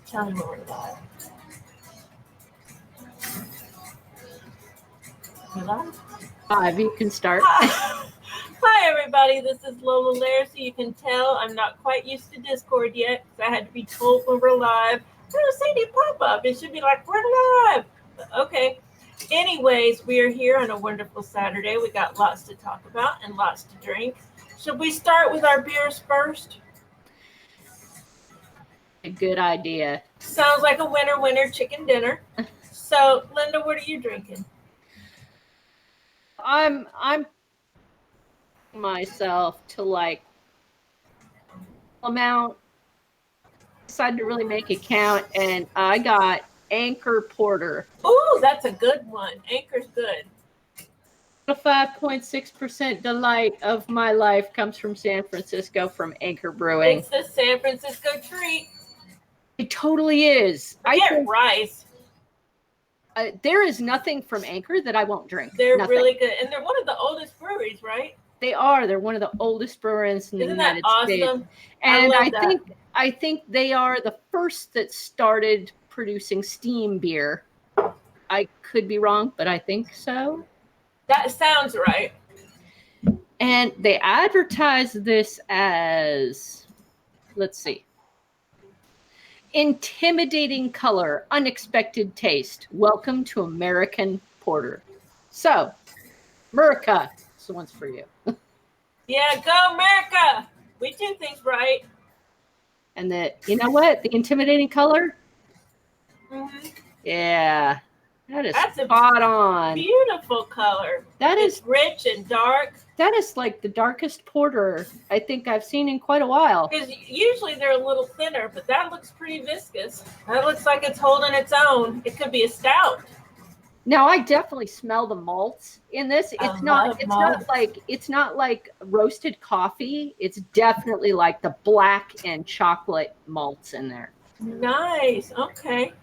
Tell me we're live. Five, you can start. Hi, everybody. This is Lola Lair. So you can tell I'm not quite used to Discord yet because I had to be told when we're live. I don't see any pop-up. It should be like, we're live. Okay. Anyways, we are here on a wonderful Saturday. We got lots to talk about and lots to drink. Should we start with our beers first? A good idea. Sounds like a winner chicken dinner. So, Linda, what are you drinking? I'm myself to like amount. Decided to really make it count, and I got Anchor Porter. Ooh, that's a good one. Anchor's good. The 5.6% delight of my life comes from San Francisco from Anchor Brewing. It's the San Francisco treat. It totally is. I get rice. There is nothing from Anchor that I won't drink. They're nothing. Really good, and they're one of the oldest breweries, right? They are. They're one of the oldest breweries in the United States. Awesome? And I think they are the first that started producing steam beer. I could be wrong, but I think so. That sounds right. And they advertise this as, let's see, intimidating color, unexpected taste. Welcome to American Porter. So, America, this one's for you. Yeah, go America! We do things right. And you know what? The intimidating color? Mm-hmm. Yeah. That's spot on. Beautiful color. It's rich and dark. That is like the darkest porter I think I've seen in quite a while. Because usually they're a little thinner, but that looks pretty viscous. That looks like it's holding its own. It could be a stout. Now I definitely smell the malts in this. It's not like roasted coffee. It's definitely like the black and chocolate malts in there. Nice. Okay.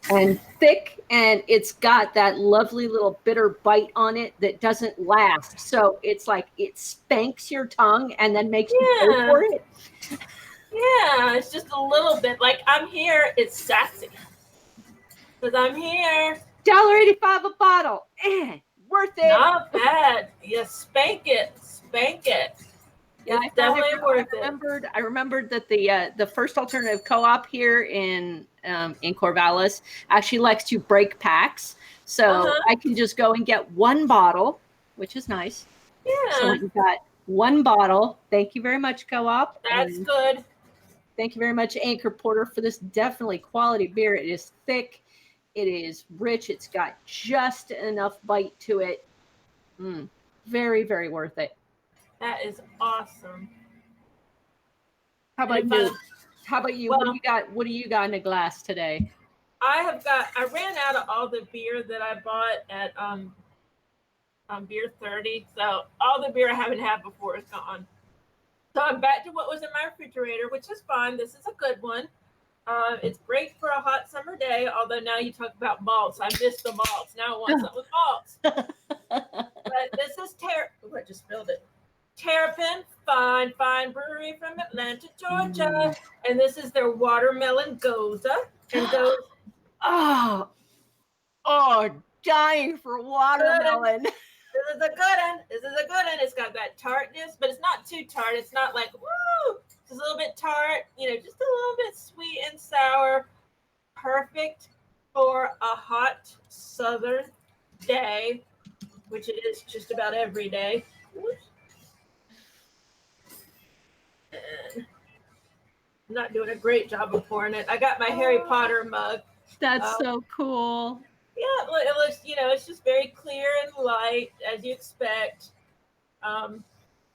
And thick, and it's got that lovely little bitter bite on it that doesn't last. So it's like it spanks your tongue and then makes you go for it. Yeah, it's just a little bit like I'm here. It's sassy. Because I'm here. $1.85 a bottle. Worth it. Not bad. You spank it. Spank it. Yeah, it's definitely worth it. I remembered that the first alternative co-op here in Corvallis actually likes to break packs, so I can just go and get one bottle, which is nice. Yeah. So we got one bottle. Thank you very much, co-op. That's good. Thank you very much, Anchor Porter, for this definitely quality beer. It is thick. It is rich. It's got just enough bite to it. Very, very worth it. That is awesome. How about you? Well, what do you got in a glass today? I ran out of all the beer that I bought at Beer 30. So all the beer I haven't had before is gone. So I'm back to what was in my refrigerator, which is fine. This is a good one. It's great for a hot summer day, although now you talk about malts. I miss the malts. Now I want something with malts. But this is I just spilled it. Terrapin, fine brewery from Atlanta, Georgia. And this is their watermelon goza. And goes, dying for watermelon. This is a good one. It's got that tartness, but it's not too tart. It's not like, woo! It's a little bit tart, just a little bit sweet and sour. Perfect for a hot southern day, which it is just about every day. And I'm not doing a great job of pouring it. I got my Harry Potter mug. That's so cool. Yeah, it looks, it's just very clear and light, as you expect. A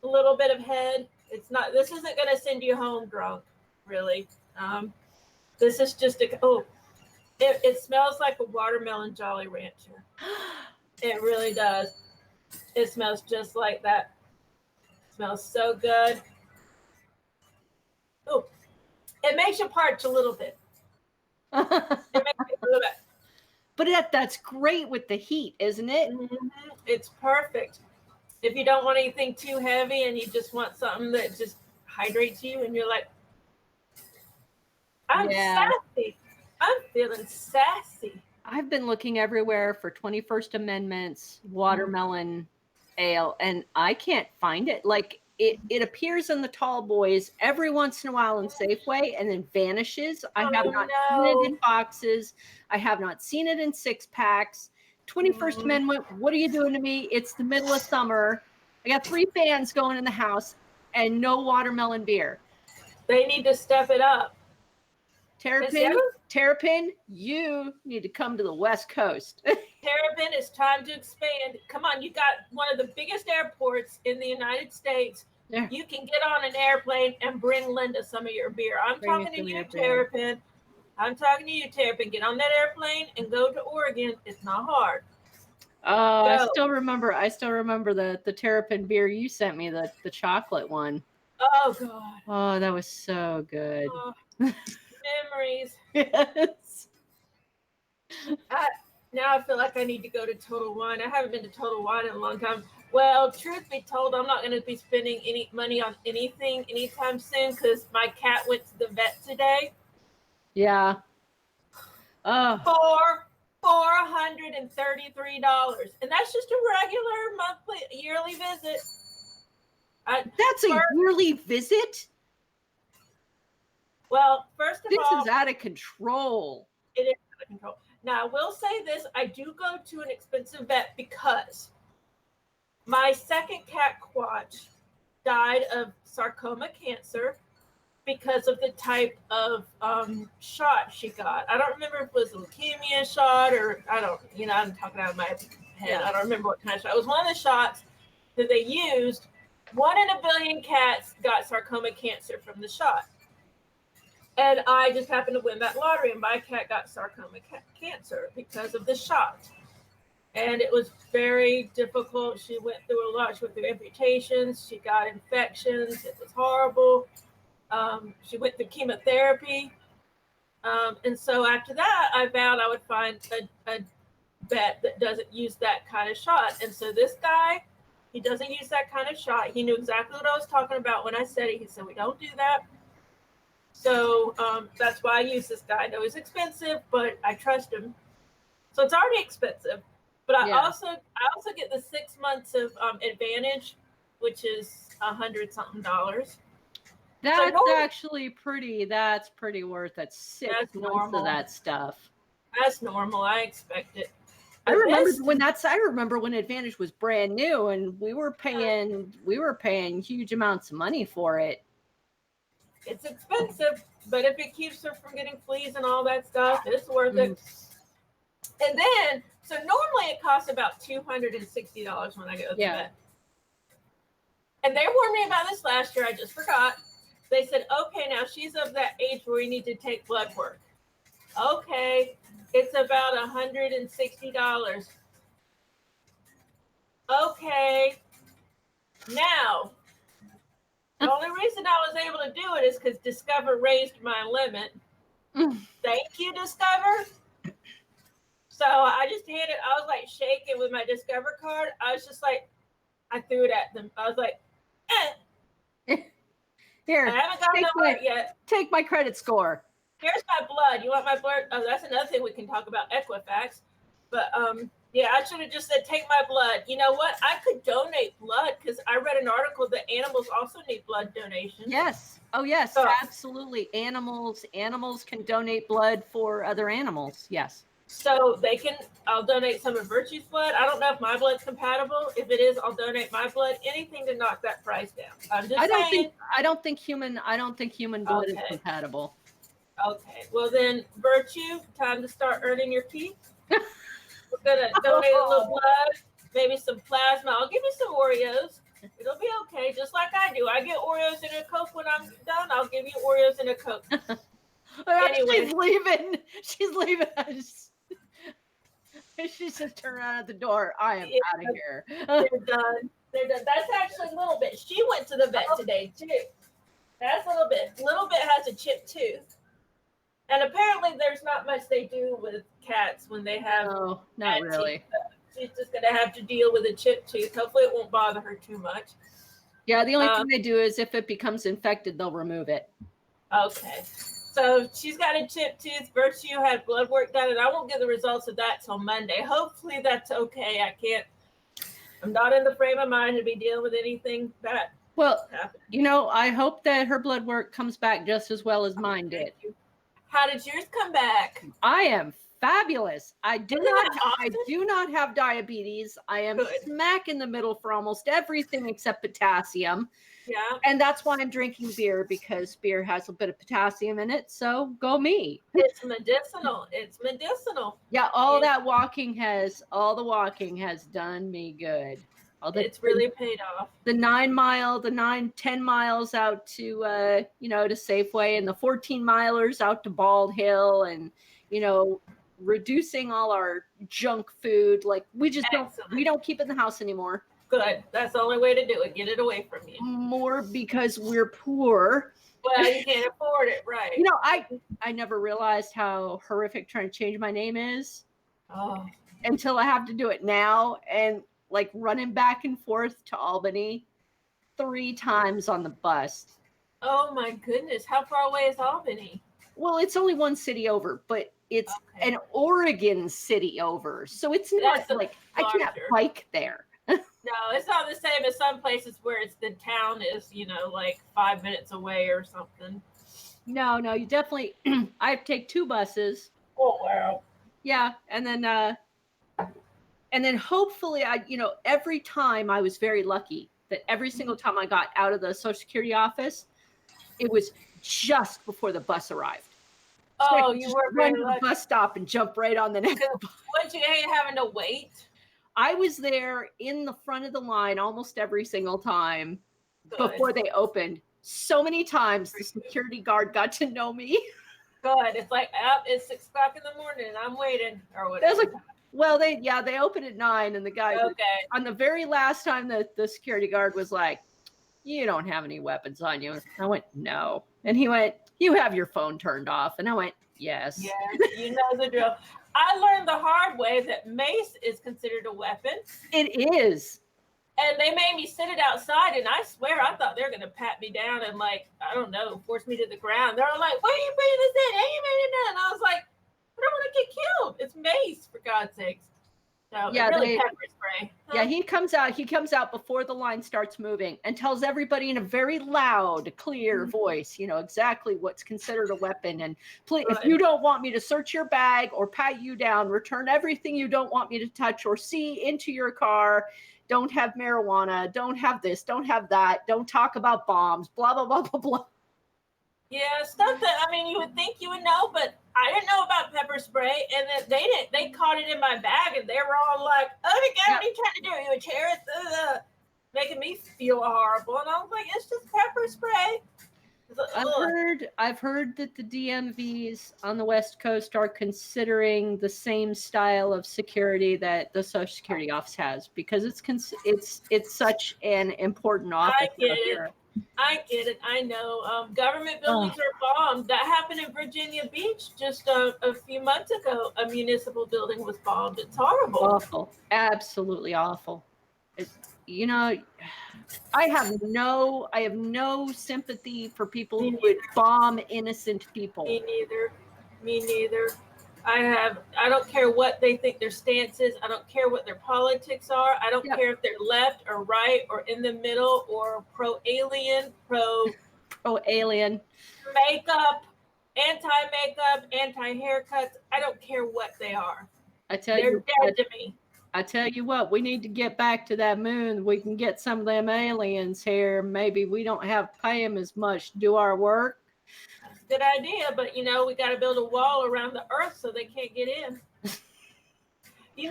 little bit of head. This isn't going to send you home drunk, really. This is just it smells like a watermelon Jolly Rancher. It really does. It smells just like that. It smells so good. Oh, it makes you parch a little bit. It makes you a little bit. But that's great with the heat, isn't it? Mm-hmm. It's perfect. If you don't want anything too heavy and you just want something that just hydrates you and you're like, I'm Yeah. sassy. I'm feeling sassy. I've been looking everywhere for 21st Amendment's watermelon ale, and I can't find it. Like it appears in the tall boys every once in a while in Safeway and then vanishes. I have not seen it in boxes. I have not seen it in 6-packs. 21st Amendment, what are you doing to me? It's the middle of summer. I got 3 fans going in the house and no watermelon beer. They need to step it up. Terrapin, you need to come to the West Coast. Terrapin, it's time to expand. Come on, you got one of the biggest airports in the United States. Yeah. You can get on an airplane and bring Linda some of your beer. I'm talking to you, Terrapin. I'm talking to you, Terrapin. Get on that airplane and go to Oregon. It's not hard. I still remember the Terrapin beer you sent me, the chocolate one. Oh God. Oh, that was so good. Oh, memories. Yes. Now I feel like I need to go to Total Wine. I haven't been to Total Wine in a long time. Well, truth be told, I'm not going to be spending any money on anything anytime soon because my cat went to the vet today. Yeah. For $433, and that's just a regular yearly visit. That's a yearly visit? Well, first of all, this is out of control. It is out of control. Now, I will say this. I do go to an expensive vet because my second cat, Quatch, died of sarcoma cancer because of the type of shot she got. I don't remember if it was a leukemia shot or I'm talking out of my head. Yeah. I don't remember what kind of shot. It was one of the shots that they used. 1 in a billion cats got sarcoma cancer from the shot. And I just happened to win that lottery, and my cat got sarcoma cancer because of the shot. And it was very difficult. She went through a lot. She went through amputations. She got infections. It was horrible. She went through chemotherapy. And so after that, I vowed I would find a vet that doesn't use that kind of shot. And so this guy, he doesn't use that kind of shot. He knew exactly what I was talking about when I said it. He said, we don't do that. So that's why I use this guy. I know he's expensive, but I trust him. So it's already expensive. But I also get the 6 months of Advantage, which is $100-something. That's actually pretty. That's pretty worth it. 6 months of that stuff. That's normal. I expect it. I remember when Advantage was brand new, and we were paying huge amounts of money for it. It's expensive, but if it keeps her from getting fleas and all that stuff, it's worth it. And then, so normally it costs about $260 when I go to the vet. And they warned me about this last year. I just forgot. They said, okay, now she's of that age where we need to take blood work. Okay, it's about $160. Okay, now, the only reason I was able to do it is because Discover raised my limit. Thank you, Discover. So I just handed, I was like shaking with my Discover card. I was just like, I threw it at them. I was like, Here, I haven't got nowhere yet. Take my credit score. Here's my blood. You want my blood? Oh, that's another thing we can talk about, Equifax. But yeah, I should have just said, take my blood. You know what? I could donate blood because I read an article that animals also need blood donations. Yes. Oh, yes, absolutely. Animals can donate blood for other animals. Yes. So I'll donate some of Virtue's blood. I don't know if my blood's compatible. If it is, I'll donate my blood. Anything to knock that price down. I'm just saying. I don't think human blood is compatible. Okay. Well then, Virtue, time to start earning your keep. We're gonna donate a little blood, maybe some plasma. I'll give you some Oreos. It'll be okay, just like I do. I get Oreos in a Coke when I'm done. I'll give you Oreos in a Coke. Anyway. She's leaving us. She's just turned around at the door. I am out of here. They're done. That's actually a little bit. She went to the vet today too. That's a little bit. Little bit has a chipped tooth. And apparently there's not much they do with cats when they have. Oh, not really. Teeth. She's just going to have to deal with a chipped tooth. Hopefully it won't bother her too much. Yeah, the only thing they do is if it becomes infected, they'll remove it. Okay. So she's got a chipped tooth. Virtue had blood work done, and I won't get the results of that till Monday. Hopefully that's okay. I'm not in the frame of mind to be dealing with anything that Well, happened. I hope that her blood work comes back just as well as mine did. Thank you. How did yours come back? I am fabulous. I do Isn't that I awesome? do not have diabetes. I am Good. smack in the middle for almost everything except potassium. Yeah. And that's why I'm drinking beer, because beer has a bit of potassium in it. So go me. It's medicinal. It's medicinal. Yeah, all the walking has done me good. It's really paid off. The 10 miles out to to Safeway, and the 14 milers out to Bald Hill, and reducing all our junk food. Like we don't keep it in the house anymore. Good. That's the only way to do it. Get it away from you. More because we're poor. Well, you can't afford it, right? I never realized how horrific trying to change my name is. Oh. Until I have to do it now, and like running back and forth to Albany 3 times on the bus. Oh my goodness. How far away is Albany? Well, it's only one city over, but it's an Oregon city over. So it's not like I can't bike there. No, it's not the same as some places where the town is, like 5 minutes away or something. No, you definitely I have to take 2 buses. Oh wow. Yeah, and then hopefully every time I was very lucky that every single time I got out of the Social Security office, it was just before the bus arrived. So you were run to the bus stop and jump right on the next bus. Wouldn't you hate having to wait? I was there in the front of the line almost every single time. Good. Before they opened. So many times the security guard got to know me. Good. It's like, it's 6 o'clock in the morning and I'm waiting or whatever. Like, well, they open at 9, and the guy on the very last time that the security guard was like, "You don't have any weapons on you." I went, "No," and he went, "You have your phone turned off," and I went, "Yes." Yeah, you know the drill. I learned the hard way that mace is considered a weapon. It is. And they made me sit it outside, and I swear I thought they were going to pat me down and, force me to the ground. They're all like, "Why are you putting this in? How you made it done?" And I was like, I don't want to get killed. It's mace, for God's sakes. So yeah, really pepper spray. Yeah, he comes out before the line starts moving and tells everybody in a very loud, clear voice, exactly what's considered a weapon. And please, if you don't want me to search your bag or pat you down, return everything you don't want me to touch or see into your car. Don't have marijuana. Don't have this. Don't have that. Don't talk about bombs. Blah, blah, blah, blah, blah. Yeah, stuff that, you would think you would know, but I didn't know about pepper spray, and then they didn't. They caught it in my bag, and they were all like, "Oh my God, what are you trying to do? Are you a terrorist?" Making me feel horrible, and I was like, "It's just pepper spray." I've heard that the DMVs on the West Coast are considering the same style of security that the Social Security office has, because it's such an important office. I get it. I know. Government buildings are bombed. That happened in Virginia Beach just a few months ago. A municipal building was bombed. It's horrible. Awful. Absolutely awful. I have no sympathy for people who would bomb innocent people. Me neither. I don't care what they think their stance is. I don't care what their politics are. I don't care if they're left or right or in the middle or pro-alien, pro-alien, makeup, anti-makeup, anti-haircuts. I don't care what they are. They're dead to me. I tell you what, we need to get back to that moon. We can get some of them aliens here. Maybe we don't have to pay them as much to do our work. Good idea, but we got to build a wall around the Earth so they can't get in. A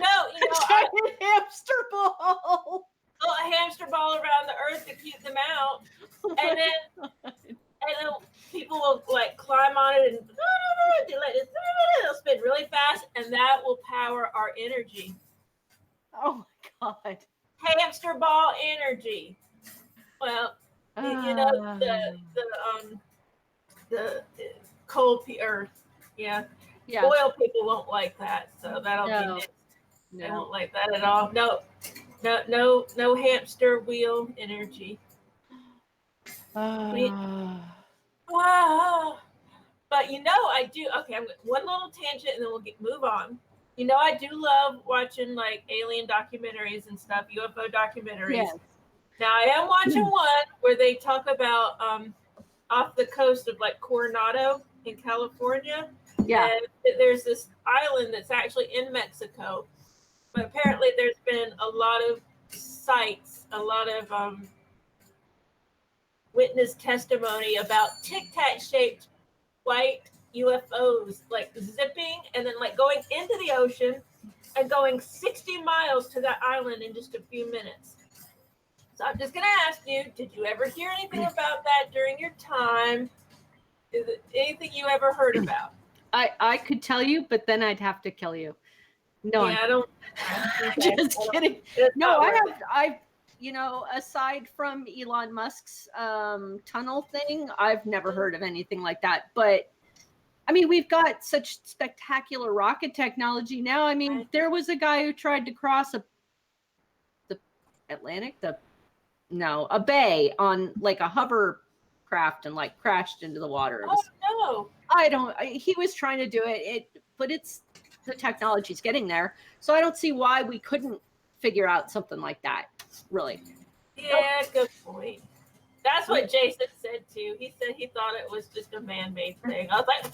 hamster ball. A hamster ball around the Earth to keep them out, and then people will climb on it and they'll spin really fast, and that will power our energy. Oh my God! Hamster ball energy. Well, the cold Earth. Yeah. Oil people won't like that, so that'll be next. They won't like that at all. No hamster wheel energy. But I do. Okay, one little tangent, and then we'll move on. I do love watching like alien documentaries and stuff, UFO documentaries. Yes. Now I am watching one where they talk about off the coast of like Coronado in California. Yeah. And there's this island that's actually in Mexico, but apparently there's been a lot of sites, a lot of witness testimony about tic-tac shaped white UFOs like zipping and then like going into the ocean and going 60 miles to that island in just a few minutes. So I'm just going to ask you, did you ever hear anything about that during your time? Is it anything you ever heard about? I could tell you, but then I'd have to kill you. No, yeah, I don't. Just kidding. No, I've aside from Elon Musk's tunnel thing, I've never heard of anything like that. But I mean, we've got such spectacular rocket technology now. I mean, there was a guy who tried to cross the Atlantic, a bay on like a hovercraft and like crashed into the water. No. He was trying to do it, but the technology's getting there. So I don't see why we couldn't figure out something like that, really. Yeah, good point. That's what Jason said too. He said he thought it was just a man-made thing. I was like,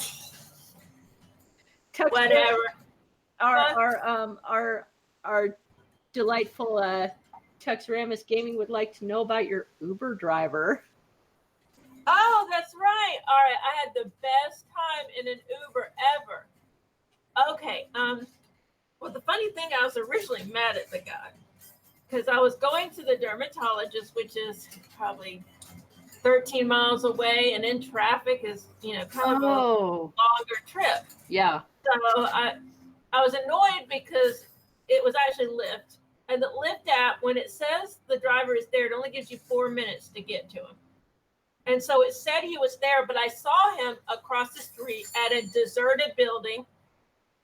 whatever. Our delightful Tuxramus Gaming would like to know about your Uber driver. Oh, that's right. All right, I had the best time in an Uber ever. Okay. Well, the funny thing, I was originally mad at the guy because I was going to the dermatologist, which is probably 13 miles away, and in traffic is, kind of a longer trip. Yeah. So I was annoyed because it was actually Lyft, and the Lyft app, when it says the driver is there, it only gives you 4 minutes to get to him. And so it said he was there, but I saw him across the street at a deserted building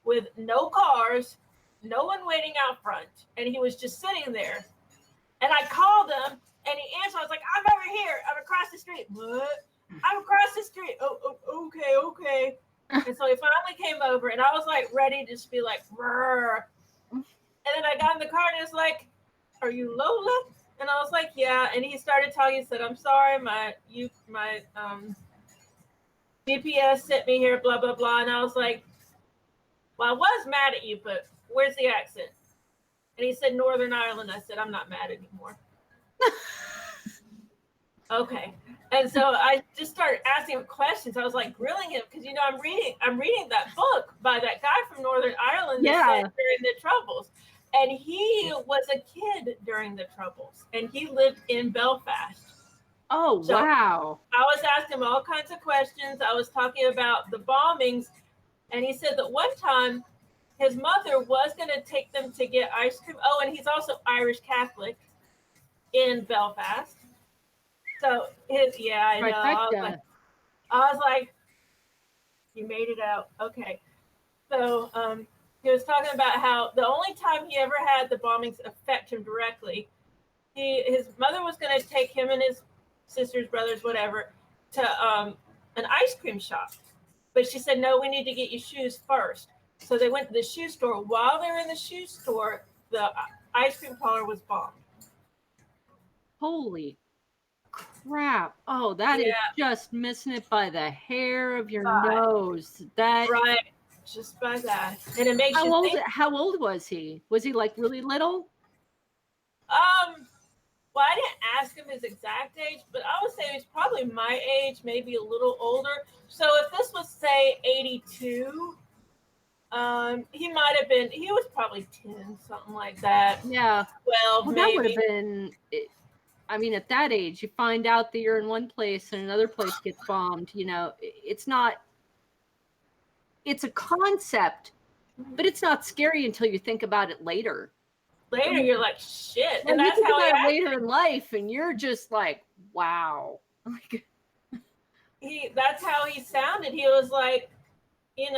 with no cars, no one waiting out front. And he was just sitting there. And I called him and he answered. I was like, I'm over here. I'm across the street. What? I'm across the street. Oh, okay. And so he finally came over and I was like ready to just be like, brr. And then I got in the car and he was like, are you Lola? And I was like, yeah. And he started talking. He said, I'm sorry, my GPS sent me here, blah, blah, blah. And I was like, well, I was mad at you, but where's the accent? And he said, Northern Ireland. I said, I'm not mad anymore. Okay. And so I just started asking him questions. I was like grilling him because, I'm reading that book by that guy from Northern Ireland that said during the Troubles. And he was a kid during the Troubles, and he lived in Belfast. Oh, so wow. I was asking him all kinds of questions. I was talking about the bombings, and he said that one time his mother was going to take them to get ice cream. Oh, and he's also Irish Catholic in Belfast. So, I know. I was like, you made it out. Okay. So, he was talking about how the only time he ever had the bombings affect him directly, his mother was going to take him and his sisters, brothers, whatever, to an ice cream shop. But she said, no, we need to get you shoes first. So they went to the shoe store. While they were in the shoe store, the ice cream parlor was bombed. Holy crap. Oh, that is just missing it by the hair of your nose. Right. Just by that. And it makes you think. How old was he? Was he like really little? Well, I didn't ask him his exact age, but I would say he's probably my age, maybe a little older. So if this was, say, 82, he was probably 10, something like that. Yeah. 12, well, maybe. That would have been, I mean, at that age, you find out that you're in one place and another place gets bombed. It's not, it's a concept, but it's not scary until you think about it later. Later, you're like, shit. And that's how it later in life, and you're just like, wow. That's how he sounded. He was like, he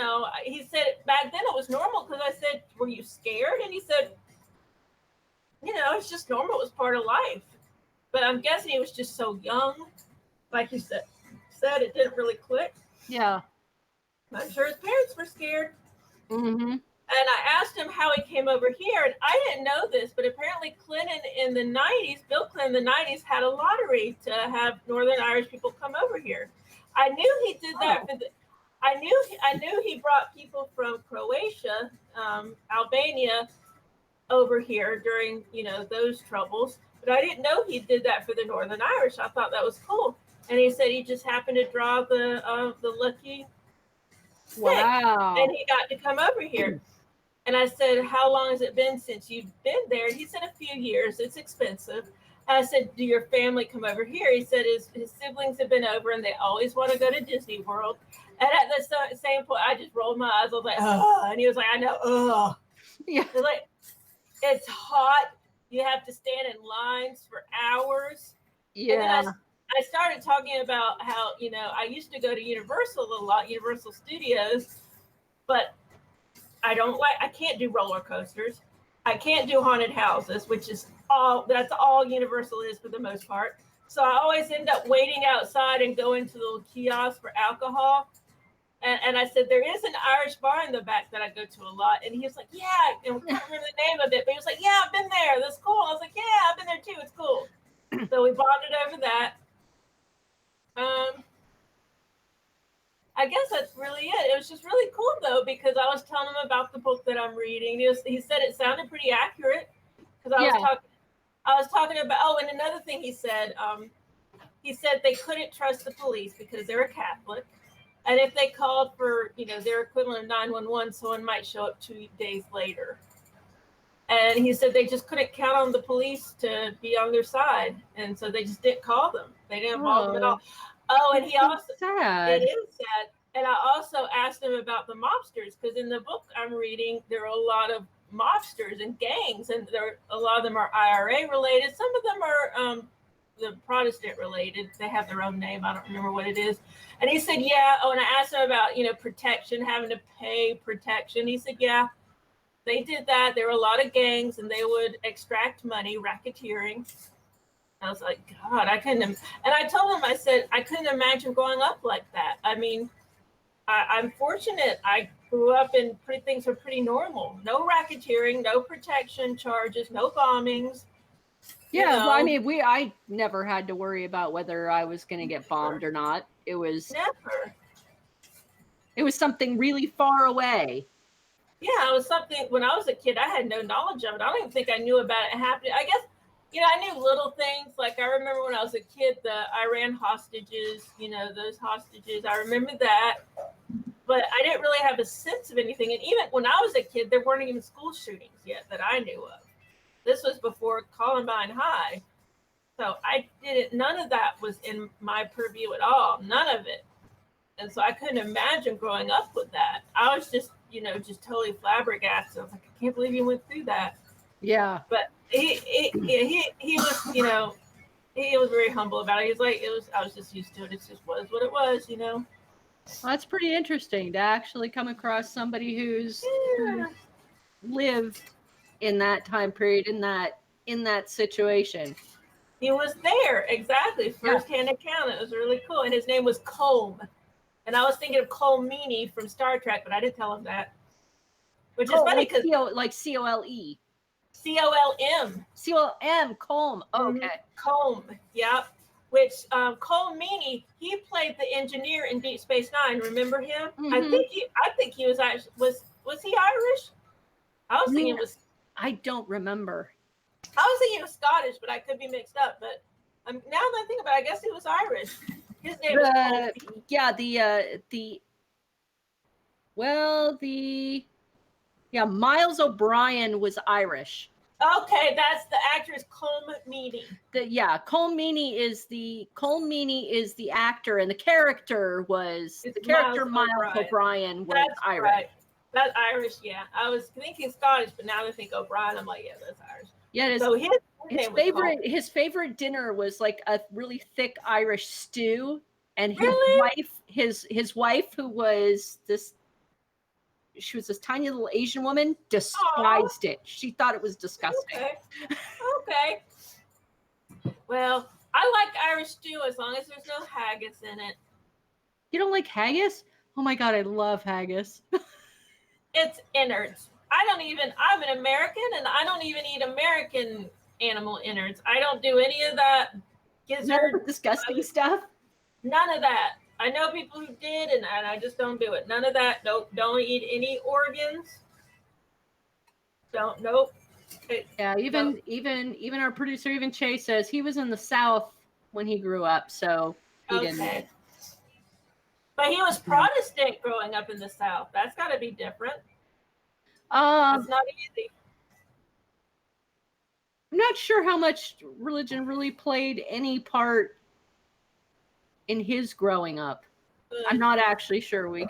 said back then it was normal because I said, were you scared? And he said, it's just normal. It was part of life. But I'm guessing he was just so young. Like you said it didn't really click. Yeah. I'm sure his parents were scared. Mm-hmm. And I asked him how he came over here, and I didn't know this, but apparently Clinton in the 90s, Bill Clinton in the 90s, had a lottery to have Northern Irish people come over here. I knew he did that for the. I knew he brought people from Croatia, Albania, over here during those troubles, but I didn't know he did that for the Northern Irish. I thought that was cool, and he said he just happened to draw the lucky stick, Wow. and he got to come over here. And I said, how long has it been since you've been there? And he said, a few years. It's expensive. I said, do your family come over here? He said his siblings have been over and they always want to go to Disney World. And at the same point, I just rolled my eyes. I was like, oh. And he was like, I know, oh. Yeah. It's like, it's hot. You have to stand in lines for hours. Yeah. And then I started talking about how, I used to go to Universal a lot, Universal Studios, but I can't do roller coasters. I can't do haunted houses, which is that's all Universal is for the most part. So I always end up waiting outside and going to the little kiosk for alcohol. And I said, there is an Irish bar in the back that I go to a lot. And he was like, yeah, and I can't remember the name of it, but he was like, yeah, I've been there. That's cool. I was like, yeah, I've been there too. It's cool. So we bonded over that. I guess that's really it. It was just really cool though, because I was telling him about the book that I'm reading. He said it sounded pretty accurate because I was talking about. Oh, and another thing he said they couldn't trust the police because they're a Catholic, and if they called for their equivalent of 911, someone might show up 2 days later. And he said they just couldn't count on the police to be on their side, and so they just didn't call them. They didn't involve them at all. Oh, and he also sad. It is sad. And I also asked him about the mobsters, because in the book I'm reading, there are a lot of mobsters and gangs, and a lot of them are IRA related. Some of them are the Protestant related. They have their own name. I don't remember what it is. And he said, yeah. Oh, and I asked him about protection, having to pay protection. He said, yeah, they did that. There were a lot of gangs, and they would extract money, racketeering. I was like, God, I couldn't. And I told him, I said, I couldn't imagine growing up like that. I mean, I'm fortunate. I grew up and things were pretty normal. No racketeering, no protection charges, no bombings. Yeah, well, I mean, I never had to worry about whether I was going to get bombed or not. It was never. It was something really far away. Yeah, it was something. When I was a kid, I had no knowledge of it. I don't even think I knew about it happening. I guess. I knew little things. Like I remember when I was a kid, the Iran hostages, those hostages, I remember that. But I didn't really have a sense of anything. And even when I was a kid, there weren't even school shootings yet that I knew of. This was before Columbine High. So none of that was in my purview at all. None of it. And so I couldn't imagine growing up with that. I was just, just totally flabbergasted. I was like, I can't believe you went through that. Yeah. But he was, he was very humble about it. He was like, I was just used to it. It just was what it was, Well, that's pretty interesting to actually come across somebody who lived in that time period, in that situation. He was there, exactly. First-hand account. It was really cool. And his name was Colm. And I was thinking of Colm Meaney from Star Trek, but I didn't tell him that. Which is funny because like COLE. COLM. COLM, Colm. Oh, okay. Colm, yep. Which Colm Meaney, he played the engineer in Deep Space Nine. Remember him? Mm-hmm. I think he was actually was he Irish? I was thinking it was. I don't remember. I was thinking it was Scottish, but I could be mixed up. But now that I think about it, I guess he was Irish. His name was Colm. Yeah, Miles O'Brien was Irish. Okay, that's the actress Colm Meaney. Colm Meaney is the actor, and the character was Miles O'Brien was that's Irish. Right. That's Irish, yeah. I was thinking Scottish, but now I think O'Brien. I'm like, yeah, that's Irish. Yeah, so his favorite dinner was like a really thick Irish stew, and his wife, who was she was this tiny little Asian woman, despised it. She thought it was disgusting. Okay. Well, I like Irish stew as long as there's no haggis in it. You don't like haggis? Oh my God, I love haggis. It's innards. I'm an American and I don't even eat American animal innards. I don't do any of that None of gizzard, the disgusting stuff. none of that. I know people who did and I just don't do it. None of that. Nope. Don't eat any organs. Nope. Yeah, even our producer, even Chase says he was in the South when he grew up, so he didn't. Okay. But he was Protestant growing up in the South. That's got to be different. It's not easy. I'm not sure how much religion really played any part in his growing up. I'm not actually sure. We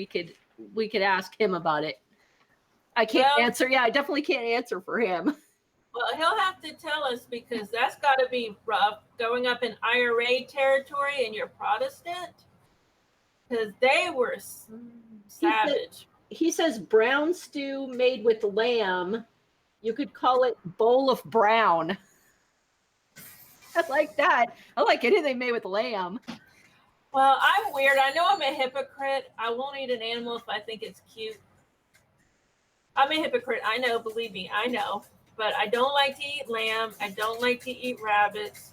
could ask him about it. I can't answer. Yeah, I definitely can't answer for him. Well, he'll have to tell us because that's got to be rough growing up in IRA territory and you're Protestant. Because they were savage. He says brown stew made with lamb. You could call it bowl of brown. I like that. I like anything made with lamb. Well, I'm weird. I know I'm a hypocrite. I won't eat an animal if I think it's cute. I'm a hypocrite. I know, believe me, I know. But I don't like to eat lamb. I don't like to eat rabbits.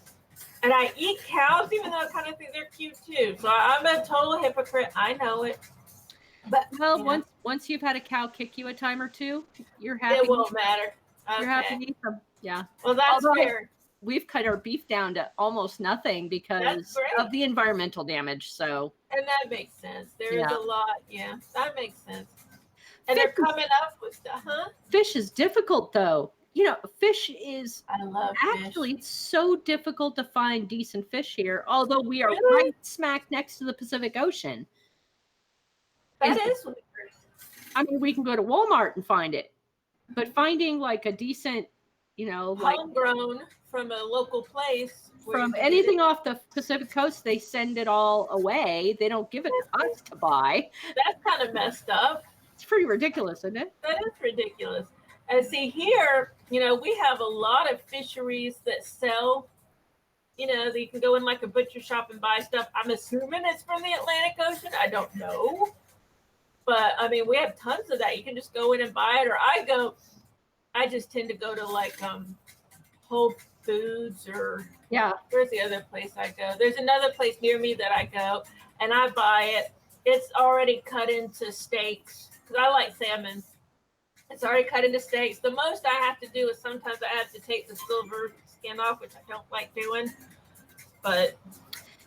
And I eat cows, even though I kind of think they're cute too. So I'm a total hypocrite. I know it. But once you've had a cow kick you a time or two, you're happy. It won't matter. Okay. You're happy to eat them. Yeah. Well, that's fair. We've cut our beef down to almost nothing because of the environmental damage. So. And that makes sense. There is a lot. Yeah, that makes sense. And they're coming up with stuff, huh? Fish is difficult though. Fish is actually it's so difficult to find decent fish here, although we are right smack next to the Pacific Ocean. That is weird. I mean, we can go to Walmart and find it, but finding like a decent, homegrown from a local place. From anything off the Pacific coast, they send it all away. They don't give it to us to buy. That's kind of messed up. It's pretty ridiculous, isn't it? That is ridiculous. And see here, we have a lot of fisheries that sell, that you can go in like a butcher shop and buy stuff. I'm assuming it's from the Atlantic Ocean. I don't know. But I mean, we have tons of that. You can just go in and buy it. Or I just tend to go to like Whole Foods or where's the other place I go? There's another place near me that I go and I buy it. It's already cut into steaks because I like salmon. It's already cut into steaks. The most I have to do is sometimes I have to take the silver skin off, which I don't like doing. But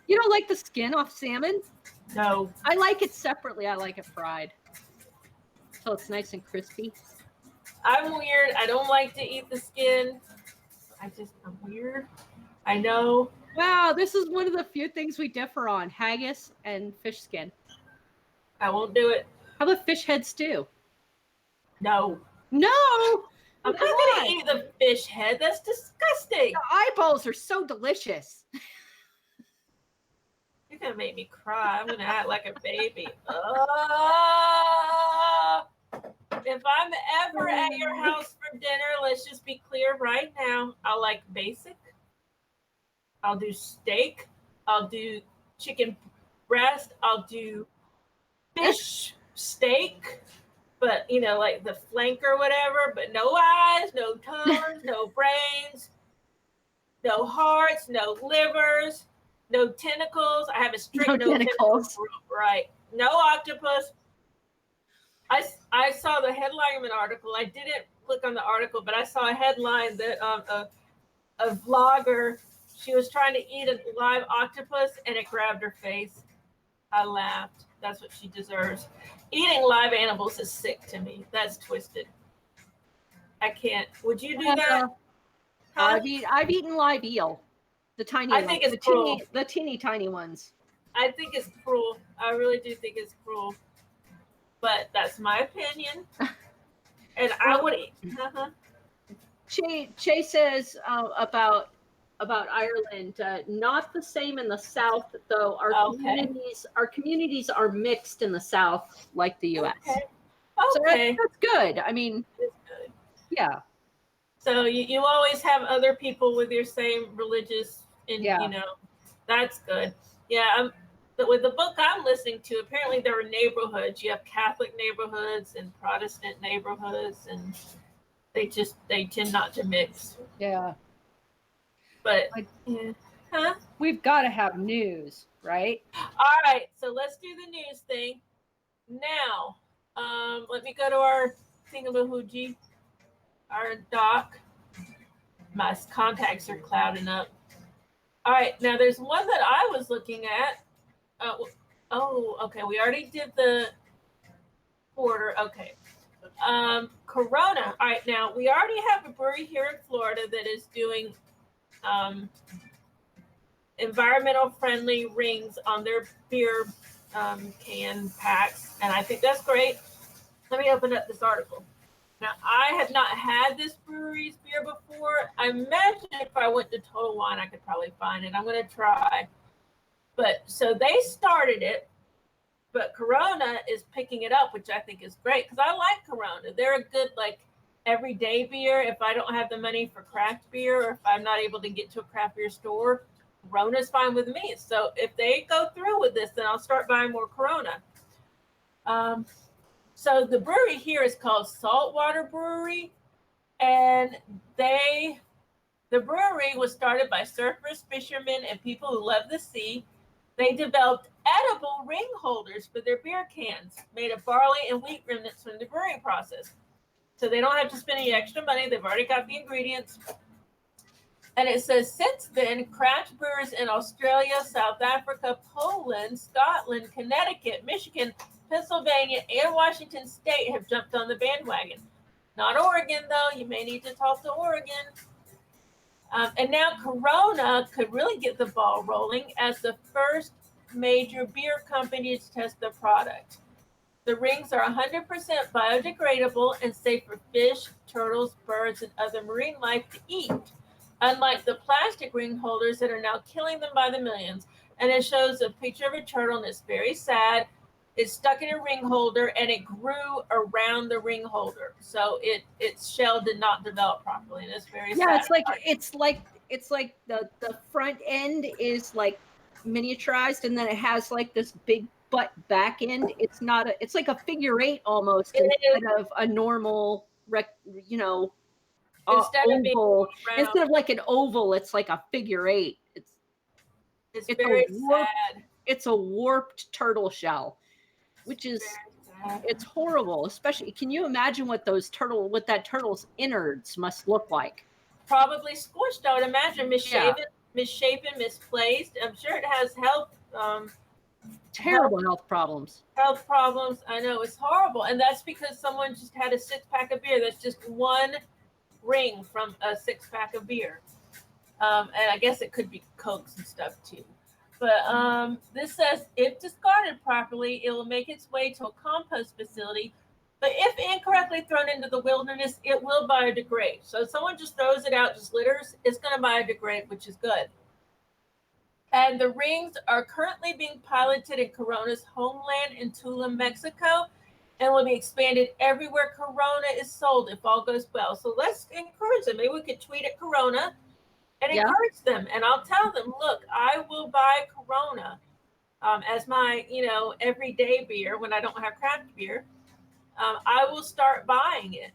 you don't like the skin off salmon? No. I like it separately. I like it fried. So it's nice and crispy. I'm weird. I don't like to eat the skin. I'm weird. I know. Wow, this is one of the few things we differ on. Haggis and fish skin. I won't do it. How about fish head stew? No. I'm not going to eat the fish head. That's disgusting. The eyeballs are so delicious. You're going to make me cry. I'm going to act like a baby. If I'm ever at your house for dinner, let's just be clear right now. I'll like basic. I'll do steak. I'll do chicken breast. I'll do fish steak. But, like the flank or whatever. But no eyes, no tongues, no brains, no hearts, no livers, no tentacles. I have a strict no tentacles. Right. No octopus. I saw the headline article. I didn't click on the article, but I saw a headline that a vlogger, she was trying to eat a live octopus and it grabbed her face. I laughed. That's what she deserves. Eating live animals is sick to me. That's twisted. I can't. Would you do that? Huh? I've eaten live eel. The tiny ones. I think it's cruel. The teeny tiny ones. I think it's cruel. I really do think it's cruel. But that's my opinion. And I would eat. Che says about Ireland, not the same in the South, though. Our communities are mixed in the South, like the U.S. Okay. So that's good. I mean, it's good. Yeah. So you always have other people with your same religious, that's good. Yeah. with the book I'm listening to, apparently there are neighborhoods. You have Catholic neighborhoods and Protestant neighborhoods, and they tend not to mix. Yeah. But yeah. Huh? We've got to have news, right? All right, so let's do the news thing now. Let me go to our thingamahoogie, our doc. My contacts are clouding up. All right, now there's one that I was looking at. Okay, we already did the quarter. Okay. Corona. All right, now we already have a brewery here in Florida that is doing environmental friendly rings on their beer can packs, and I think that's great. Let me open up this article. Now, I have not had this brewery's beer before. I imagine if I went to Total Wine, I could probably find it. I'm going to try. But so they started it, but Corona is picking it up, which I think is great because I like Corona. They're a good, like, everyday beer. If I don't have the money for craft beer or if I'm not able to get to a craft beer store, Corona's fine with me. So if they go through with this, then I'll start buying more Corona. So the brewery here is called Saltwater Brewery, and the brewery was started by surfers, fishermen, and people who love the sea. They developed edible ring holders for their beer cans made of barley and wheat remnants from the brewing process. So they don't have to spend any extra money. They've already got the ingredients. And it says, since then, craft brewers in Australia, South Africa, Poland, Scotland, Connecticut, Michigan, Pennsylvania, and Washington State have jumped on the bandwagon. Not Oregon, though. You may need to talk to Oregon. And now Corona could really get the ball rolling as the first major beer company to test the product. The rings are 100% biodegradable and safe for fish, turtles, birds, and other marine life to eat, unlike the plastic ring holders that are now killing them by the millions. And it shows a picture of a turtle, and it's very sad. It's stuck in a ring holder, and it grew around the ring holder, so its shell did not develop properly, and it's very sad. Yeah, it's like the front end is like miniaturized, and then it has like this big butt back end. It's like a figure eight almost instead of a normal instead of like an oval, it's like a figure eight. It's very sad. It's a warped turtle shell, which is it's horrible. Especially, can you imagine what that turtle's innards must look like? Probably squished, I would imagine, misshapen, misplaced. I'm sure it has health health problems. Health problems. I know, it's horrible, and that's because someone just had a 6-pack of beer. That's just one ring from a 6-pack of beer, and I guess it could be Cokes and stuff too. But this says, if discarded properly, it will make its way to a compost facility. But if incorrectly thrown into the wilderness, it will biodegrade. So if someone just throws it out, just litters, it's going to biodegrade, which is good. And the rings are currently being piloted in Corona's homeland in Tulum, Mexico, and will be expanded everywhere Corona is sold if all goes well. So let's encourage them. Maybe we could tweet at Corona and encourage them. And I'll tell them, look, I will buy Corona as my, everyday beer when I don't have craft beer. I will start buying it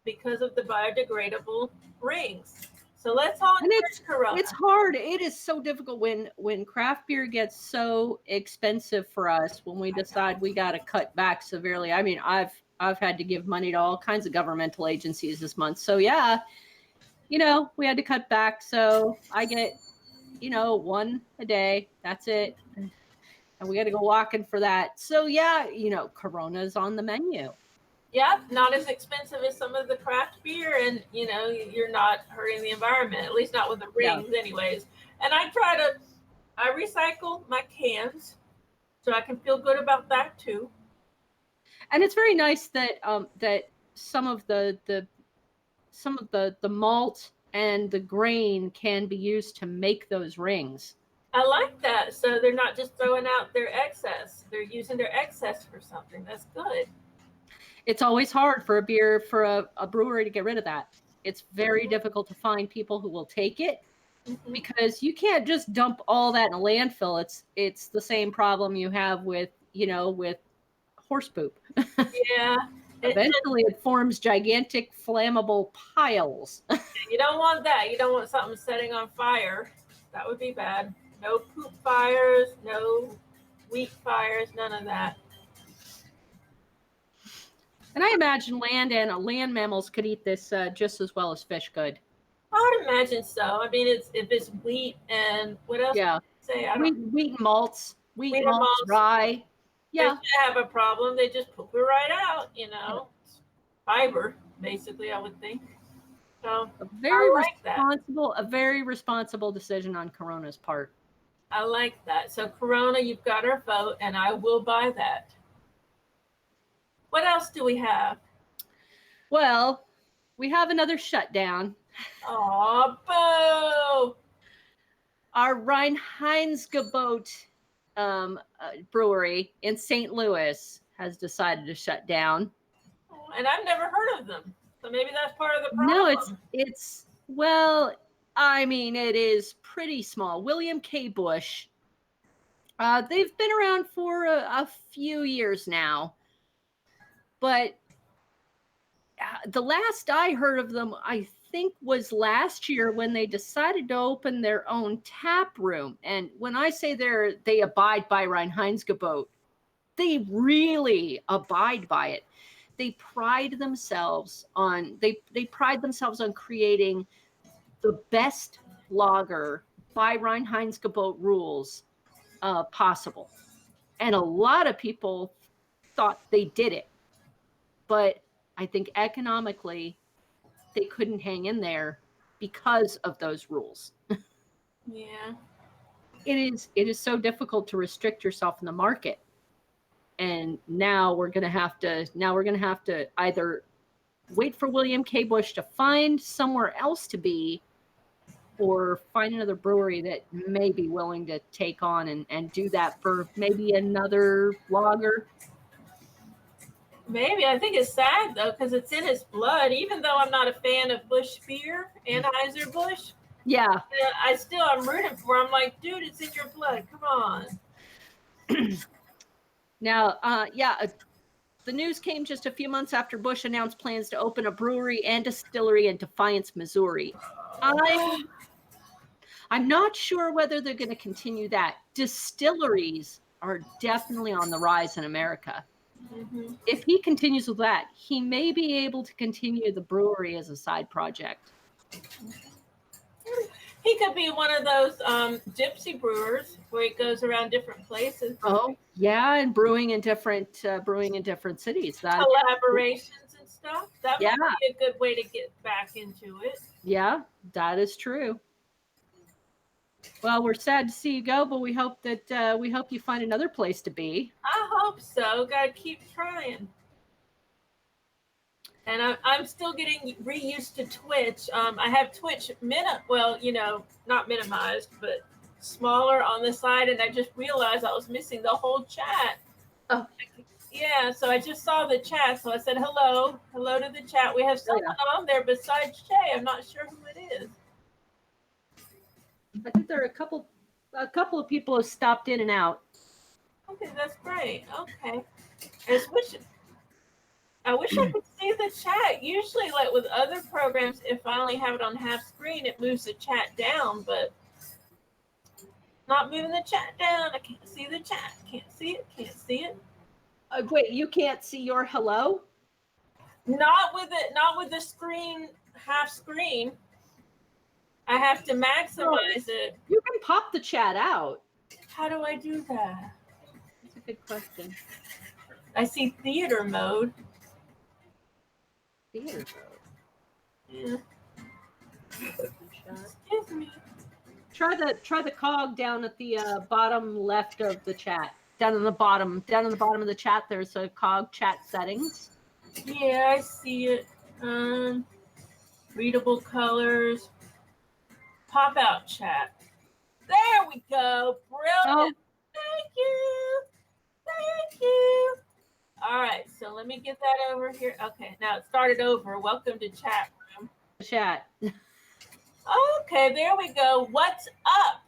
because of the biodegradable rings. So let's all encourage Corona. It's hard. It is so difficult when craft beer gets so expensive for us, when we decide we got to cut back severely. I mean, I've had to give money to all kinds of governmental agencies this month. So yeah, we had to cut back. So I get, one a day. That's it. And we got to go walking for that. So yeah, Corona's on the menu. Yeah, not as expensive as some of the craft beer, and you're not hurting the environment, at least not with the rings anyways. And I recycle my cans, so I can feel good about that too. And it's very nice that that some of the malt and the grain can be used to make those rings. I like that. So they're not just throwing out their excess. They're using their excess for something. That's good. It's always hard for a brewery to get rid of that. It's very difficult to find people who will take it Mhm. because you can't just dump all that in a landfill. It's the same problem you have with, with horse poop. Yeah. Eventually it forms gigantic flammable piles. You don't want that. You don't want something setting on fire. That would be bad. No poop fires, no wheat fires, none of that. And I imagine land mammals could eat this just as well as fish could. I would imagine so. I mean, if it's wheat and what else Yeah. did you say? I Wheat, don't. wheat malts, Wheat and malts, rye. they Yeah. should have a problem. They just poop it right out. Yeah. Fiber, basically. I would think. So A I like that. very responsible decision on Corona's part. I like that. So Corona, you've got our vote, and I will buy that. What else do we have? Well, we have another shutdown. Oh, boo! Our Reinheitsgebot brewery in St. Louis has decided to shut down. And I've never heard of them, so maybe that's part of the problem. No, it's well, I mean, it is pretty small. William K. Bush. They've been around for a few years now, but the last I heard of them, I think, was last year when they decided to open their own tap room. And when I say they abide by Reinheitsgebot, they really abide by it. They pride themselves on creating the best lager by Reinheitsgebot rules possible. And a lot of people thought they did it, but I think economically they couldn't hang in there because of those rules. Yeah. It is so difficult to restrict yourself in the market. And now we're going to have to either wait for William K. Bush to find somewhere else to be, or find another brewery that may be willing to take on and do that for maybe another lager. Maybe. I think it's sad though, because it's in his blood. Even though I'm not a fan of Bush beer, Anheuser-Busch, Yeah. I'm rooting for him. I'm like, dude, it's in your blood. Come on. Now, the news came just a few months after Bush announced plans to open a brewery and distillery in Defiance, Missouri. I'm not sure whether they're going to continue that. Distilleries are definitely on the rise in America. Mm-hmm. If he continues with that, he may be able to continue the brewery as a side project. He could be one of those gypsy brewers where he goes around different places. Oh, yeah, and brewing in different cities. Collaborations and stuff. That Yeah. might be a good way to get back into it. Yeah, that is true. Well, we're sad to see you go, but we hope you find another place to be. I hope so. Gotta keep trying. And I'm still getting reused to Twitch. I have Twitch not minimized, but smaller on the side, and I just realized I was missing the whole chat. Oh. Yeah, so I just saw the chat, so I said hello to the chat. We have someone on there besides Shay. I'm not sure who it is. I think there are a couple of people have stopped in and out. Okay, that's great. Okay. I wish I could see the chat. Usually, like with other programs, if I only have it on half screen, it moves the chat down, but not moving the chat down. I can't see the chat. Can't see it. Wait, you can't see your hello? Not with the screen, half screen. I have to maximize it. You can pop the chat out. How do I do that? That's a good question. I see theater mode. Theater mode. Yeah. Excuse me. Try the cog down at the bottom left of the chat. Down on the bottom of the chat, there's a cog chat settings. Yeah, I see it. Readable colors. Pop out chat. There we go. Brilliant. Oh. Thank you. All right, so let me get that over here. Okay, now it started over. Welcome to chat room. Chat. Okay, there we go. What's up?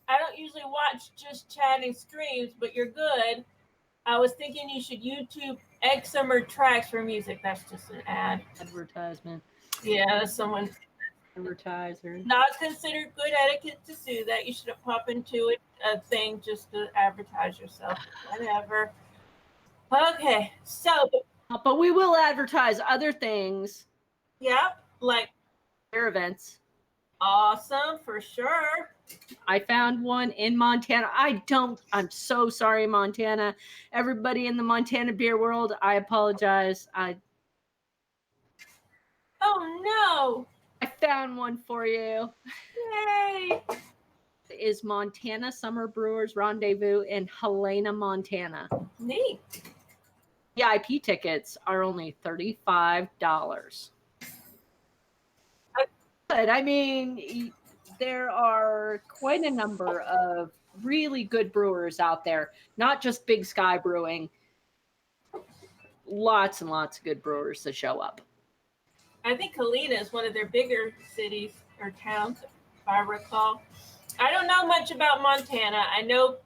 I don't usually watch just chatting streams, but you're good. I was thinking you should YouTube XM or tracks for music. That's just an ad. Advertisement. Yeah, that's someone Advertiser. not considered good etiquette to do that. You should pop into a thing just to advertise yourself. Whatever. Okay, so But we will advertise other things. yeah, like Their events. awesome for sure. I found one in Montana. I'm so sorry, Montana. Everybody in the Montana beer world, I apologize. Oh I found one for you. no. Yay. It is Montana Summer Brewers Rendezvous in Helena, Montana. Neat. VIP tickets are only $35. But I mean, there are quite a number of really good brewers out there, not just Big Sky Brewing. Lots and lots of good brewers that show up. I think Helena is one of their bigger cities or towns, if I recall. I don't know much about Montana. I know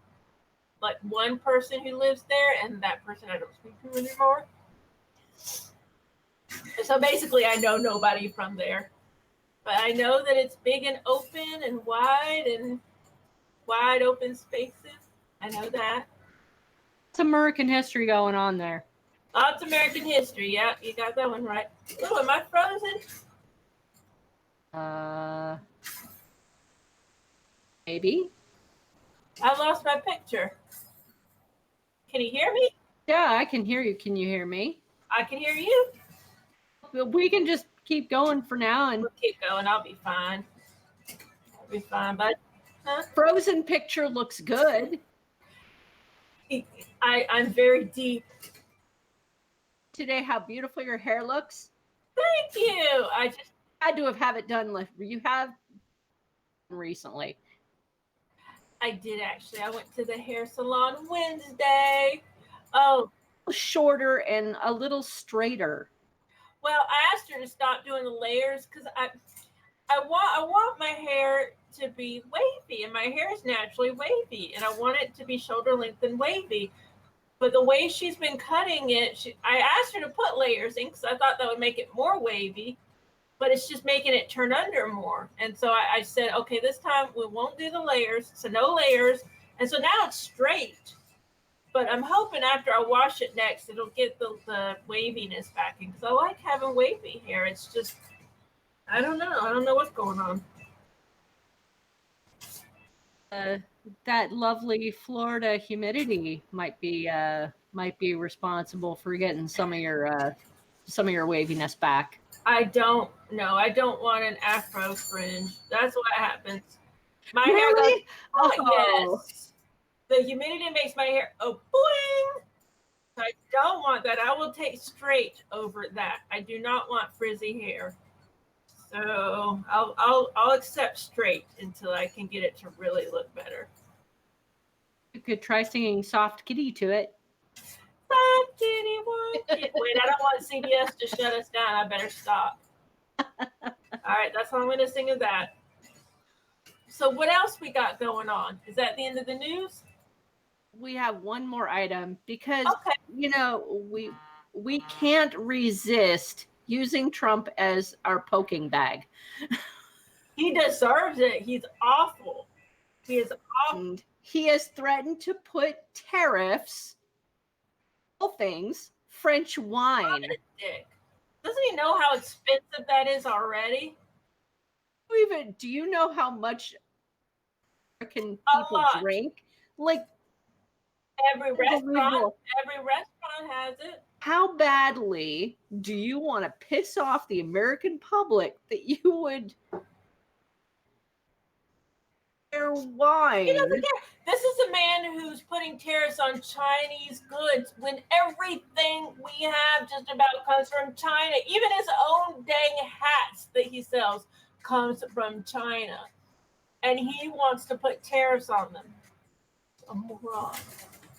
like one person who lives there, and that person I don't speak to anymore. So basically, I know nobody from there. But I know that it's big and open and wide open spaces. I know that. It's American history going on there. Lots of American history. Yeah, you got that one right. Oh, am I frozen? Maybe. I lost my picture. Can you hear me? Yeah, I can hear you. Can you hear me? I can hear you. We can just keep going for now and We'll keep going. I'll be fine. I'll be fine. But frozen picture looks good. I'm very deep. Today, how beautiful your hair looks. Thank you. I just had to have it done. You have recently. I did actually. I went to the hair salon Wednesday. Oh, shorter and a little straighter. Well, I asked her to stop doing the layers because I want my hair to be wavy, and my hair is naturally wavy, and I want it to be shoulder length and wavy. But the way she's been cutting it, I asked her to put layers in because I thought that would make it more wavy, but it's just making it turn under more. And so I said, okay, this time we won't do the layers, so no layers. And so now it's straight. But I'm hoping after I wash it next, it'll get the waviness back in because I like having wavy hair. It's just, I don't know. I don't know what's going on. That lovely Florida humidity might be responsible for getting some of your waviness back. I don't know. I don't want an afro fringe. That's what happens. My really? hair goes, oh, yes. The humidity makes my hair boing. I don't want that. I will take straight over that. I do not want frizzy hair. So I'll accept straight until I can get it to really look better. You could try singing Soft Kitty to it. Soft kitty, one kitty. Wait, I don't want CBS to shut us down. I better stop. All right, that's all I'm going to sing of that. So what else we got going on? Is that the end of the news? We have one more item because, we can't resist using Trump as our poking bag. He deserves it. He's awful. He is awful. And he has threatened to put tariffs on things, French wine. Doesn't he know how expensive that is already? Do you know how much American people drink? Like every restaurant has it. How badly do you want to piss off the American public that you would their wine? He doesn't care. This is a man who's putting tariffs on Chinese goods when everything we have just about comes from China. Even his own dang hats that he sells comes from China. And he wants to put tariffs on them. A moron.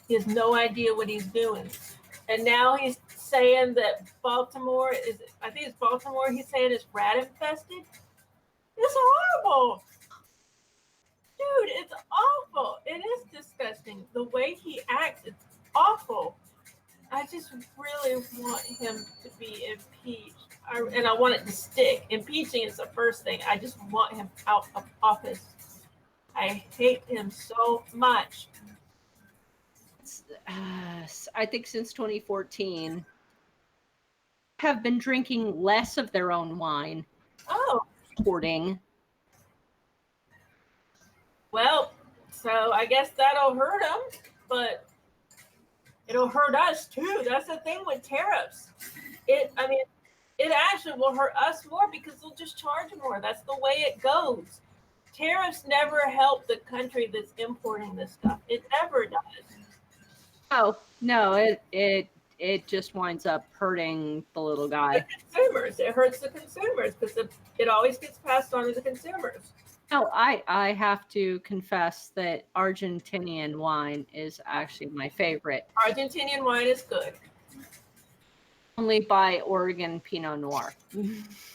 He has no idea what he's doing. And now he's saying that Baltimore he's saying is rat infested. It's horrible. Dude, it's awful. It is disgusting. The way he acts, it's awful. I just really want him to be impeached. And I want it to stick. Impeaching is the first thing. I just want him out of office. I hate him so much. I think since 2014, have been drinking less of their own wine. Oh. Importing. Well, so I guess that'll hurt them, but it'll hurt us too. That's the thing with tariffs. It actually will hurt us more because they'll just charge more. That's the way it goes. Tariffs never help the country that's importing this stuff. It never does. Oh, no, it just winds up hurting the little guy. The consumers. It hurts the consumers because it always gets passed on to the consumers. No, I have to confess that Argentinian wine is actually my favorite. Argentinian wine is good. Only by Oregon Pinot Noir.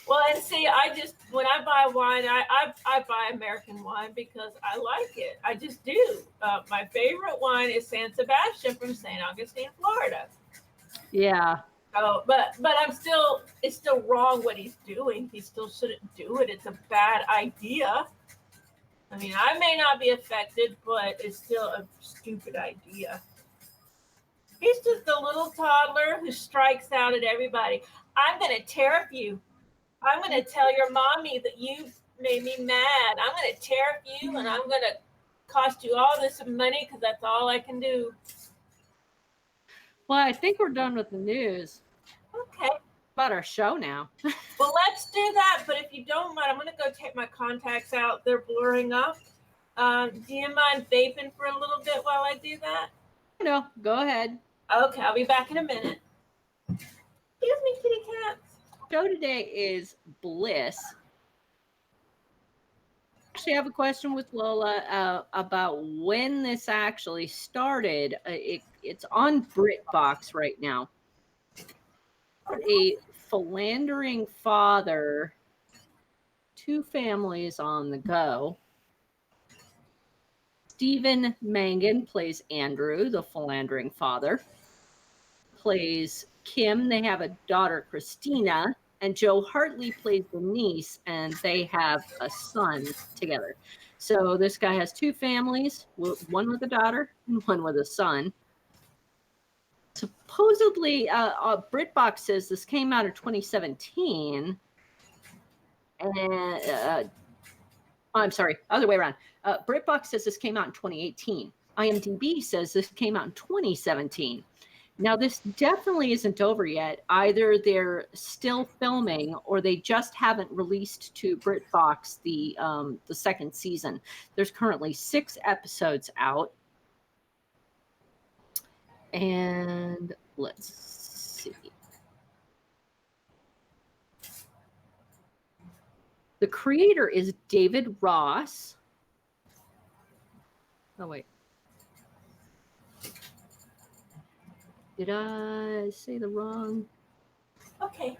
Well, and see, when I buy wine, I buy American wine because I like it. I just do. My favorite wine is San Sebastian from St. Augustine, Florida. Yeah. Oh, but it's still wrong what he's doing. He still shouldn't do it. It's a bad idea. I mean, I may not be affected, but it's still a stupid idea. He's just a little toddler who strikes out at everybody. I'm going to tariff you. I'm going to tell your mommy that you made me mad. I'm going to tariff you, and I'm going to cost you all this money because that's all I can do. Well, I think we're done with the news. Okay. About our show now. Well, let's do that. But if you don't mind, I'm going to go take my contacts out. They're blurring up. Do you mind vaping for a little bit while I do that? No, go ahead. Okay, I'll be back in a minute. Excuse me, kitty cats. Show today is Bliss. Actually, I have a question with Lola about when this actually started. It's on BritBox right now. A philandering father, 2 families on the go. Stephen Mangan plays Andrew, the philandering father. Plays Kim. They have a daughter, Christina, and Joe Hartley plays the niece, and they have a son together. So this guy has 2 families, one with a daughter and one with a son. Supposedly, BritBox says this came out in 2017, and I'm sorry, other way around. BritBox says this came out in 2018. IMDb says this came out in 2017. Now, this definitely isn't over yet. Either they're still filming or they just haven't released to BritBox the second season. There's currently 6 episodes out. And let's see. The creator is David Ross. Oh, wait. Did I say the wrong? Okay.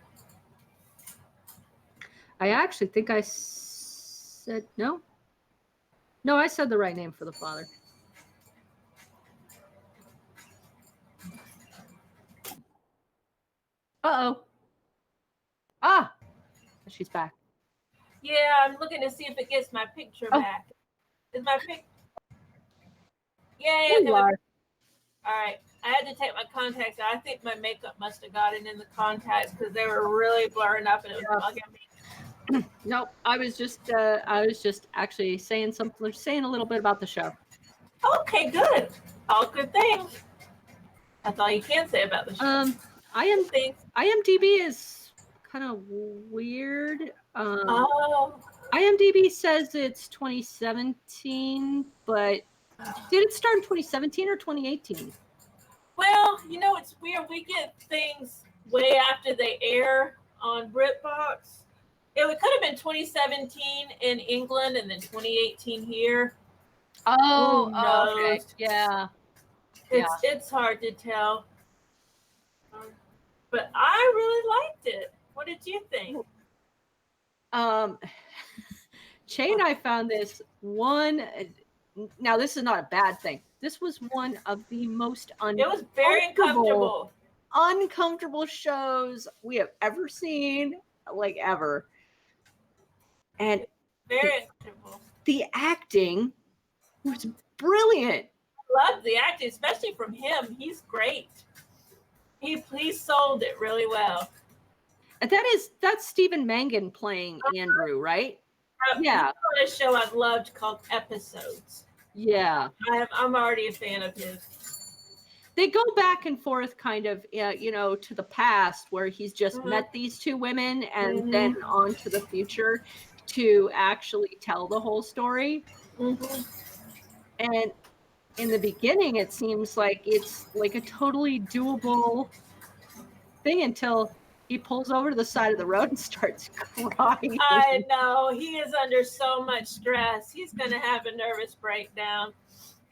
I actually think I said no. No, I said the right name for the father. Uh-oh. Ah, she's back. Yeah, I'm looking to see if it gets my picture back. Is my picture? Yeah, you are. All right. I had to take my contacts out. I think my makeup must have gotten in the contacts because they were really blurring up and it was bugging me. Nope. I was just actually saying a little bit about the show. Okay, good. All good things. That's all you can say about the show. IMDb is kind of weird. IMDb says it's 2017, but did it start in 2017 or 2018? Well, it's weird. We get things way after they air on BritBox. It could have been 2017 in England and then 2018 here. Oh, okay. Yeah. It's hard to tell. But I really liked it. What did you think? Shay and I found this one. Now, this is not a bad thing. This was one of the most It was very uncomfortable shows we have ever seen, like ever. And very uncomfortable. The acting was brilliant. I loved the acting, especially from him. He's great. He sold it really well. And that's Stephen Mangan playing Andrew, right? Yeah. On a show I've loved called Episodes. Yeah. I'm already a fan of his. They go back and forth kind of, to the past where he's just met these two women and then on to the future to actually tell the whole story. And in the beginning, it seems like it's like a totally doable thing until he pulls over to the side of the road and starts crying. I know. He is under so much stress. He's going to have a nervous breakdown.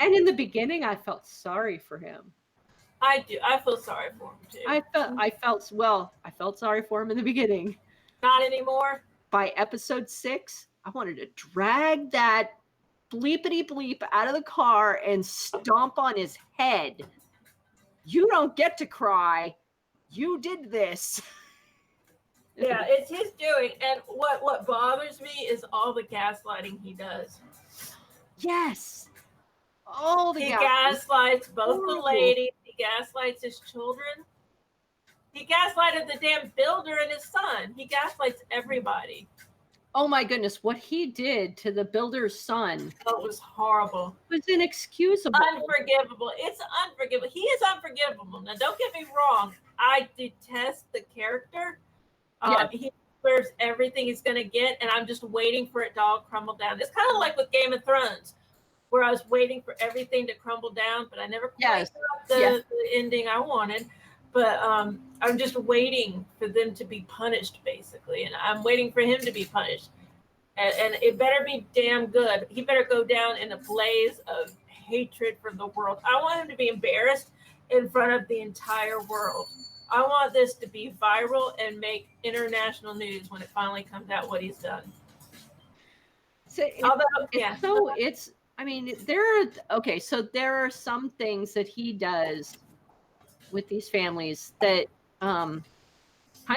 And in the beginning, I felt sorry for him. I do. I feel sorry for him, too. I felt sorry for him in the beginning. Not anymore? By episode 6, I wanted to drag that bleepity bleep out of the car and stomp on his head. You don't get to cry. You did this. Yeah, it's his doing. And what bothers me is all the gaslighting he does. Yes. All the He gaslights both the ladies. He gaslights his children. He gaslighted the damn builder and his son. He gaslights everybody. Oh my goodness, what he did to the builder's son. That was horrible. It was inexcusable. Unforgivable. It's unforgivable. He is unforgivable. Now, don't get me wrong. I detest the character. He deserves everything he's going to get, and I'm just waiting for it to all crumble down. It's kind of like with Game of Thrones, where I was waiting for everything to crumble down, but I never quite got the ending I wanted. But I'm just waiting for them to be punished, basically, and I'm waiting for him to be punished. And it better be damn good. He better go down in a blaze of hatred for the world. I want him to be embarrassed in front of the entire world. I want this to be viral and make international news when it finally comes out what he's done. So there are some things that he does with these families that kind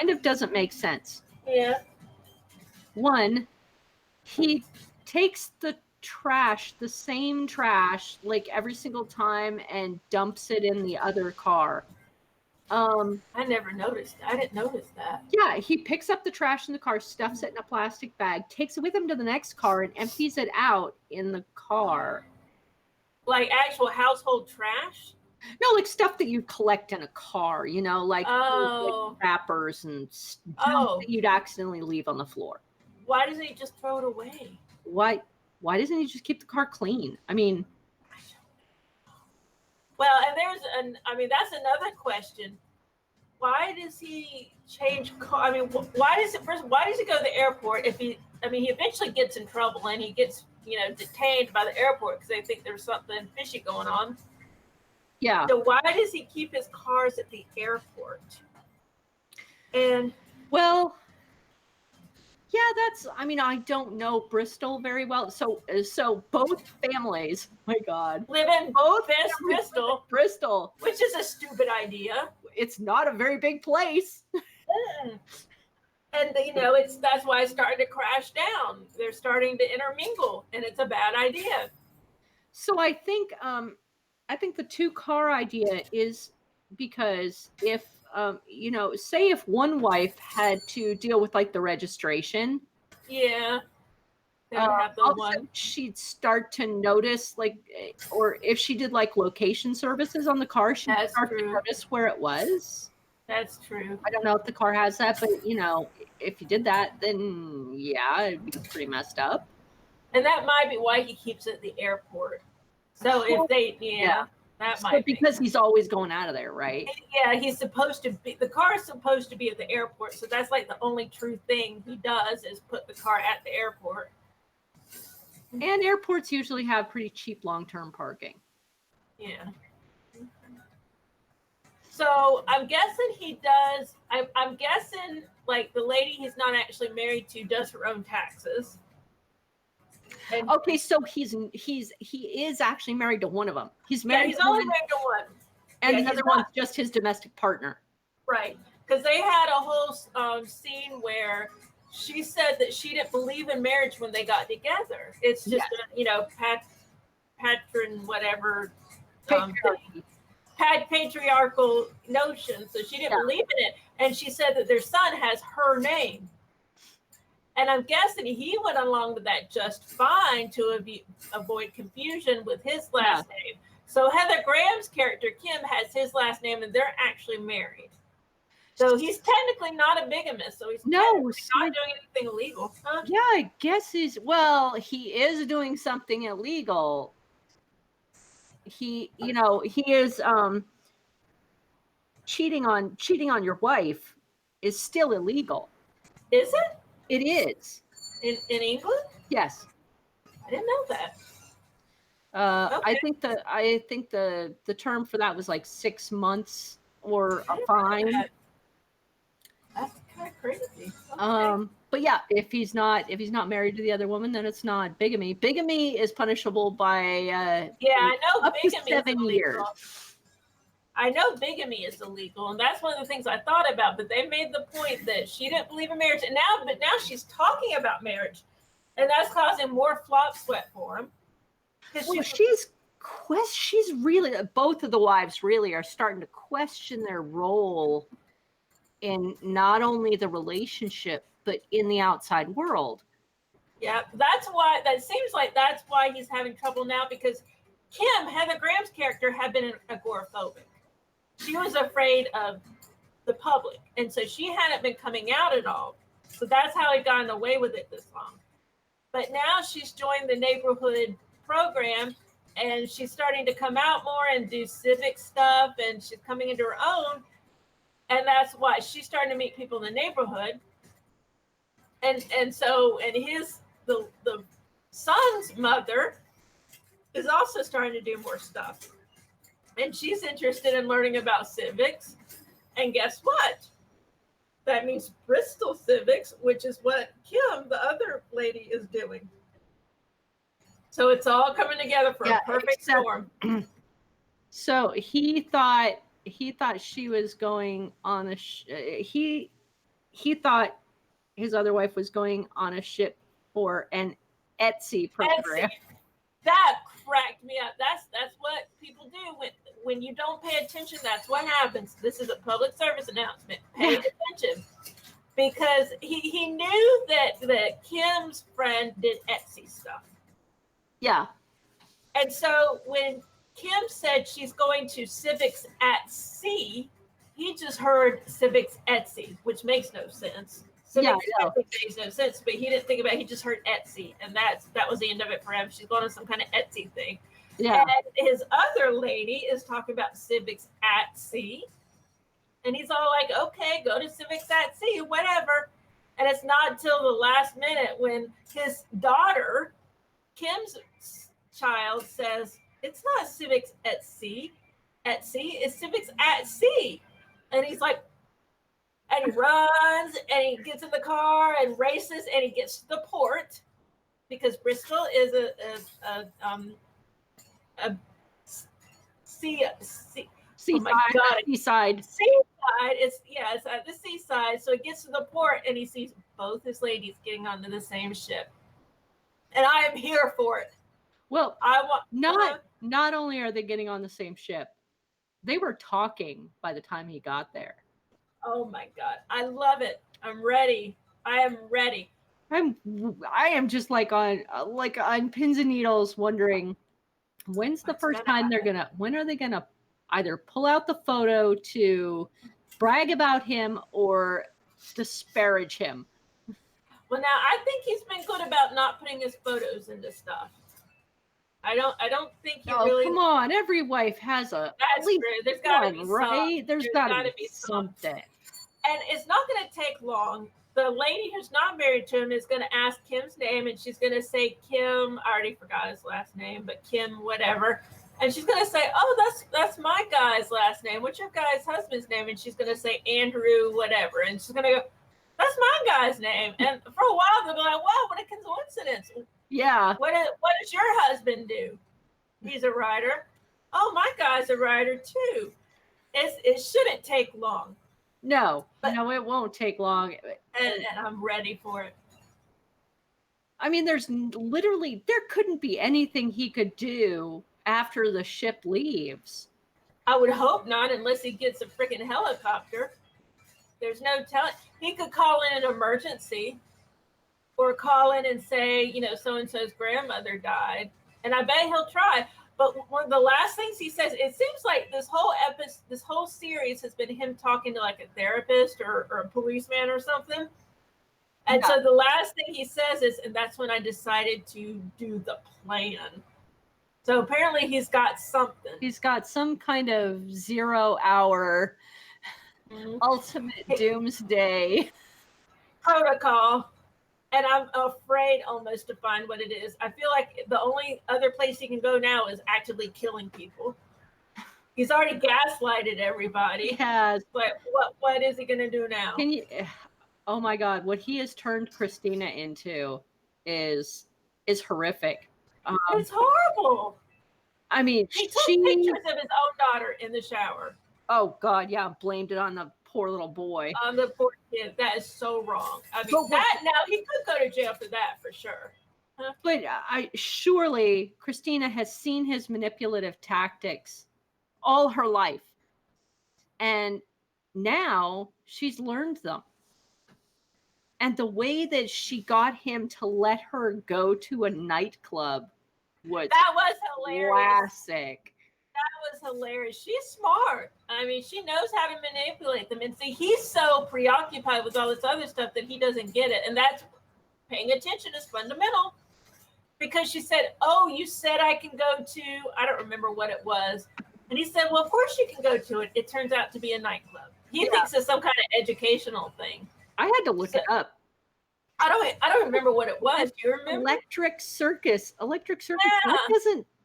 of doesn't make sense. Yeah. One, he takes the same trash, like every single time and dumps it in the other car. I never noticed. I didn't notice that. Yeah, he picks up the trash in the car, stuffs it in a plastic bag, takes it with him to the next car, and empties it out in the car. Like actual household trash? No, like stuff that you collect in a car, like wrappers and stuff that you'd accidentally leave on the floor. Why doesn't he just throw it away? Why doesn't he just keep the car clean? I mean... Well, and that's another question. Why does he change car? I mean, why does he go to the airport if he eventually gets in trouble and he gets, detained by the airport because they think there's something fishy going on. Yeah. So why does he keep his cars at the airport? And I don't know Bristol very well. So both families, my God, live in both Bristol, which is a stupid idea. It's not a very big place. And that's why it's starting to crash down. They're starting to intermingle, and it's a bad idea. So I think the 2-car idea is because if say if one wife had to deal with like the registration, have the one. She'd start to notice or if she did like location services on the car, she'd start to notice where it was. That's true. I don't know if the car has that, but if you did that, then it'd be pretty messed up. And that might be why he keeps it at the airport. So if they, that might be. Because he's always going out of there, right? Yeah, the car is supposed to be at the airport. So that's like the only true thing he does is put the car at the airport. And airports usually have pretty cheap long-term parking. Yeah. So I'm guessing he does. I'm guessing like the lady he's not actually married to does her own taxes. And Okay, so he is actually married to one of them. He's yeah, married he's to only one, married to one. and Yeah, the he's other not one's just his domestic partner. right, because they had a whole scene where she said that she didn't believe in marriage when they got together. It's just Yes. a patron whatever Patriarchy. patriarchal notion. So she didn't Yeah. believe in it, and she said that their son has her name. And I'm guessing he went along with that just fine to avoid confusion with his last name. So Heather Graham's character, Kim, has his last name, and they're actually married. So he's technically not a bigamist. So he's not doing anything illegal. Huh? Yeah, I guess he is doing something illegal. He is cheating on your wife is still illegal. Is it? It is. In England? Yes. I didn't know that. I think the term for that was like 6 months or a fine. That's kind of crazy. Okay. But yeah, if he's not married to the other woman, then it's not bigamy. Bigamy is punishable by I know up to bigamy 7 is years. illegal. I know bigamy is illegal, and that's one of the things I thought about. But they made the point that she didn't believe in marriage, and now she's talking about marriage, and that's causing more flop sweat for him. Well, she's really, both of the wives really are starting to question their role in not only the relationship but in the outside world. Yeah, that seems like that's why he's having trouble now, because Kim, Heather Graham's character, had been agoraphobic. She was afraid of the public, and so she hadn't been coming out at all. So that's how he gotten away with it this long. But now she's joined the neighborhood program, and she's starting to come out more and do civic stuff, and she's coming into her own. And that's why she's starting to meet people in the neighborhood. And the son's mother is also starting to do more stuff. And she's interested in learning about civics. And guess what? That means Bristol civics, which is what Kim, the other lady, is doing. So it's all coming together for a perfect storm. So he thought she was going on he thought his other wife was going on a ship for an Etsy program. That cracked me up. That's what people do when you don't pay attention. That's what happens. This is a public service announcement. Pay attention, because he knew that Kim's friend did Etsy stuff. Yeah. And so when Kim said she's going to Civics at Sea, he just heard Civics Etsy, which makes no sense. Civics makes no sense, but he didn't think about it. He just heard Etsy, and that was the end of it for him. She's going to some kind of Etsy thing. Yeah. And his other lady is talking about Civics at Sea, and he's all like, okay, go to Civics at Sea, whatever. And it's not until the last minute when his daughter, Kim's child, says, it's not Civics at Sea, it's Civics at Sea. And he's like, and he runs and he gets in the car and races and he gets to the port, because Bristol is a seaside. Oh my God. Seaside. It's at the seaside. So he gets to the port and he sees both his ladies getting onto the same ship. And I am here for it. Well, not only are they getting on the same ship, they were talking by the time he got there. Oh my God. I love it. I'm ready. I am ready. I am just like on pins and needles, wondering when's the first time when are they gonna either pull out the photo to brag about him or disparage him. Well, now I think he's been good about not putting his photos into stuff. I don't think he really. Come on, every wife has a. That's true. There's got to be right. There's got to be something. And it's not going to take long. The lady who's not married to him is going to ask Kim's name, and she's going to say Kim. I already forgot his last name, but Kim whatever. And she's going to say, "Oh, that's my guy's last name. What's your guy's husband's name?" And she's going to say Andrew whatever. And she's going to go, "That's my guy's name." And for a while they'll be like, "Wow, what a coincidence." Yeah. What does your husband do? He's a writer. Oh, my guy's a writer too. It shouldn't take long. No, it won't take long. And I'm ready for it. I mean, there couldn't be anything he could do after the ship leaves. I would hope not, unless he gets a freaking helicopter. There's no telling. He could call in an emergency, or call in and say, so-and-so's grandmother died. And I bet he'll try. But one of the last things he says, it seems like this whole series has been him talking to like a therapist or a policeman or something. And so the last thing he says is, and that's when I decided to do the plan. So apparently he's got something. He's got some kind of 0-hour ultimate doomsday protocol. And I'm afraid almost to find what it is. I feel like the only other place he can go now is actively killing people. He's already gaslighted everybody. He has. But what is he going to do now? Oh my God, what he has turned Christina into is horrific. It's horrible. I mean, he took pictures of his own daughter in the shower. Oh God, yeah, blamed it on the poor little boy. On the poor kid. That is so wrong. I mean, now he could go to jail for that for sure. Huh? But surely Christina has seen his manipulative tactics all her life, and now she's learned them. And the way that she got him to let her go to a nightclub was hilarious. Classic. That was hilarious. She's smart. I mean, she knows how to manipulate them. And see, he's so preoccupied with all this other stuff that he doesn't get it. And that's paying attention is fundamental. Because she said, oh, you said I can go to, I don't remember what it was. And he said, well, of course you can go to it. It turns out to be a nightclub. He thinks it's some kind of educational thing. I had to look it up. I don't remember what it was. Do you remember? Electric Circus. Yeah.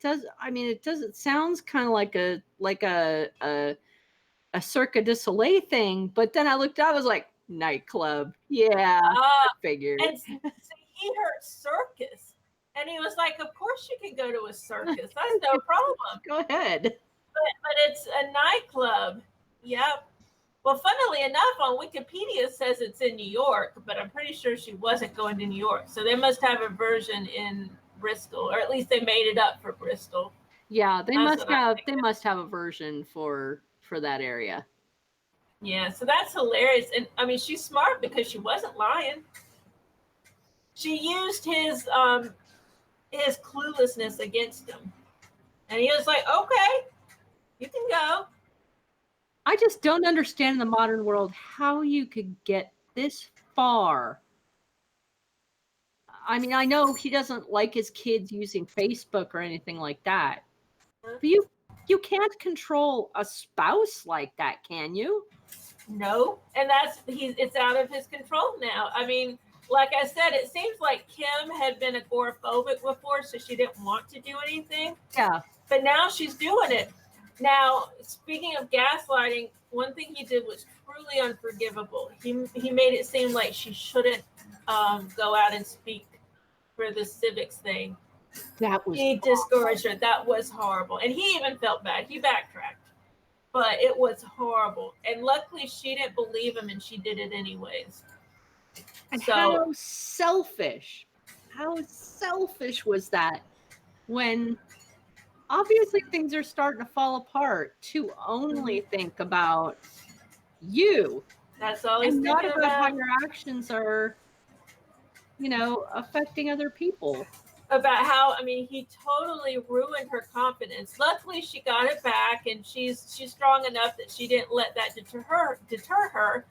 It doesn't sounds kind of like a Cirque du Soleil thing, but then I looked up, I was like, nightclub. Yeah. I figured. And so he heard circus. And he was like, of course you can go to a circus. That's no problem. Go ahead. But it's a nightclub. Yep. Well, funnily enough, on Wikipedia it says it's in New York, but I'm pretty sure she wasn't going to New York. So they must have a version in Bristol, or at least they made it up for Bristol. Yeah, they must have a version for that area. Yeah, so that's hilarious. And I mean, she's smart because she wasn't lying. She used his cluelessness against him. And he was like, okay, you can go. I just don't understand in the modern world how you could get this far. I mean, I know he doesn't like his kids using Facebook or anything like that. But you can't control a spouse like that, can you? No. And it's out of his control now. I mean, like I said, it seems like Kim had been agoraphobic before, so she didn't want to do anything. Yeah. But now she's doing it. Now, speaking of gaslighting, one thing he did was truly unforgivable. He made it seem like she shouldn't go out and speak for the civics thing. He discouraged her. That was horrible. And he even felt bad. He backtracked. But it was horrible. And luckily she didn't believe him and she did it anyways. And how selfish was that when obviously things are starting to fall apart to only think about you. That's all he's thinking about. And not about how your actions are, affecting other people. About how, I mean, he totally ruined her confidence. Luckily, she got it back, and she's strong enough that she didn't let that deter her.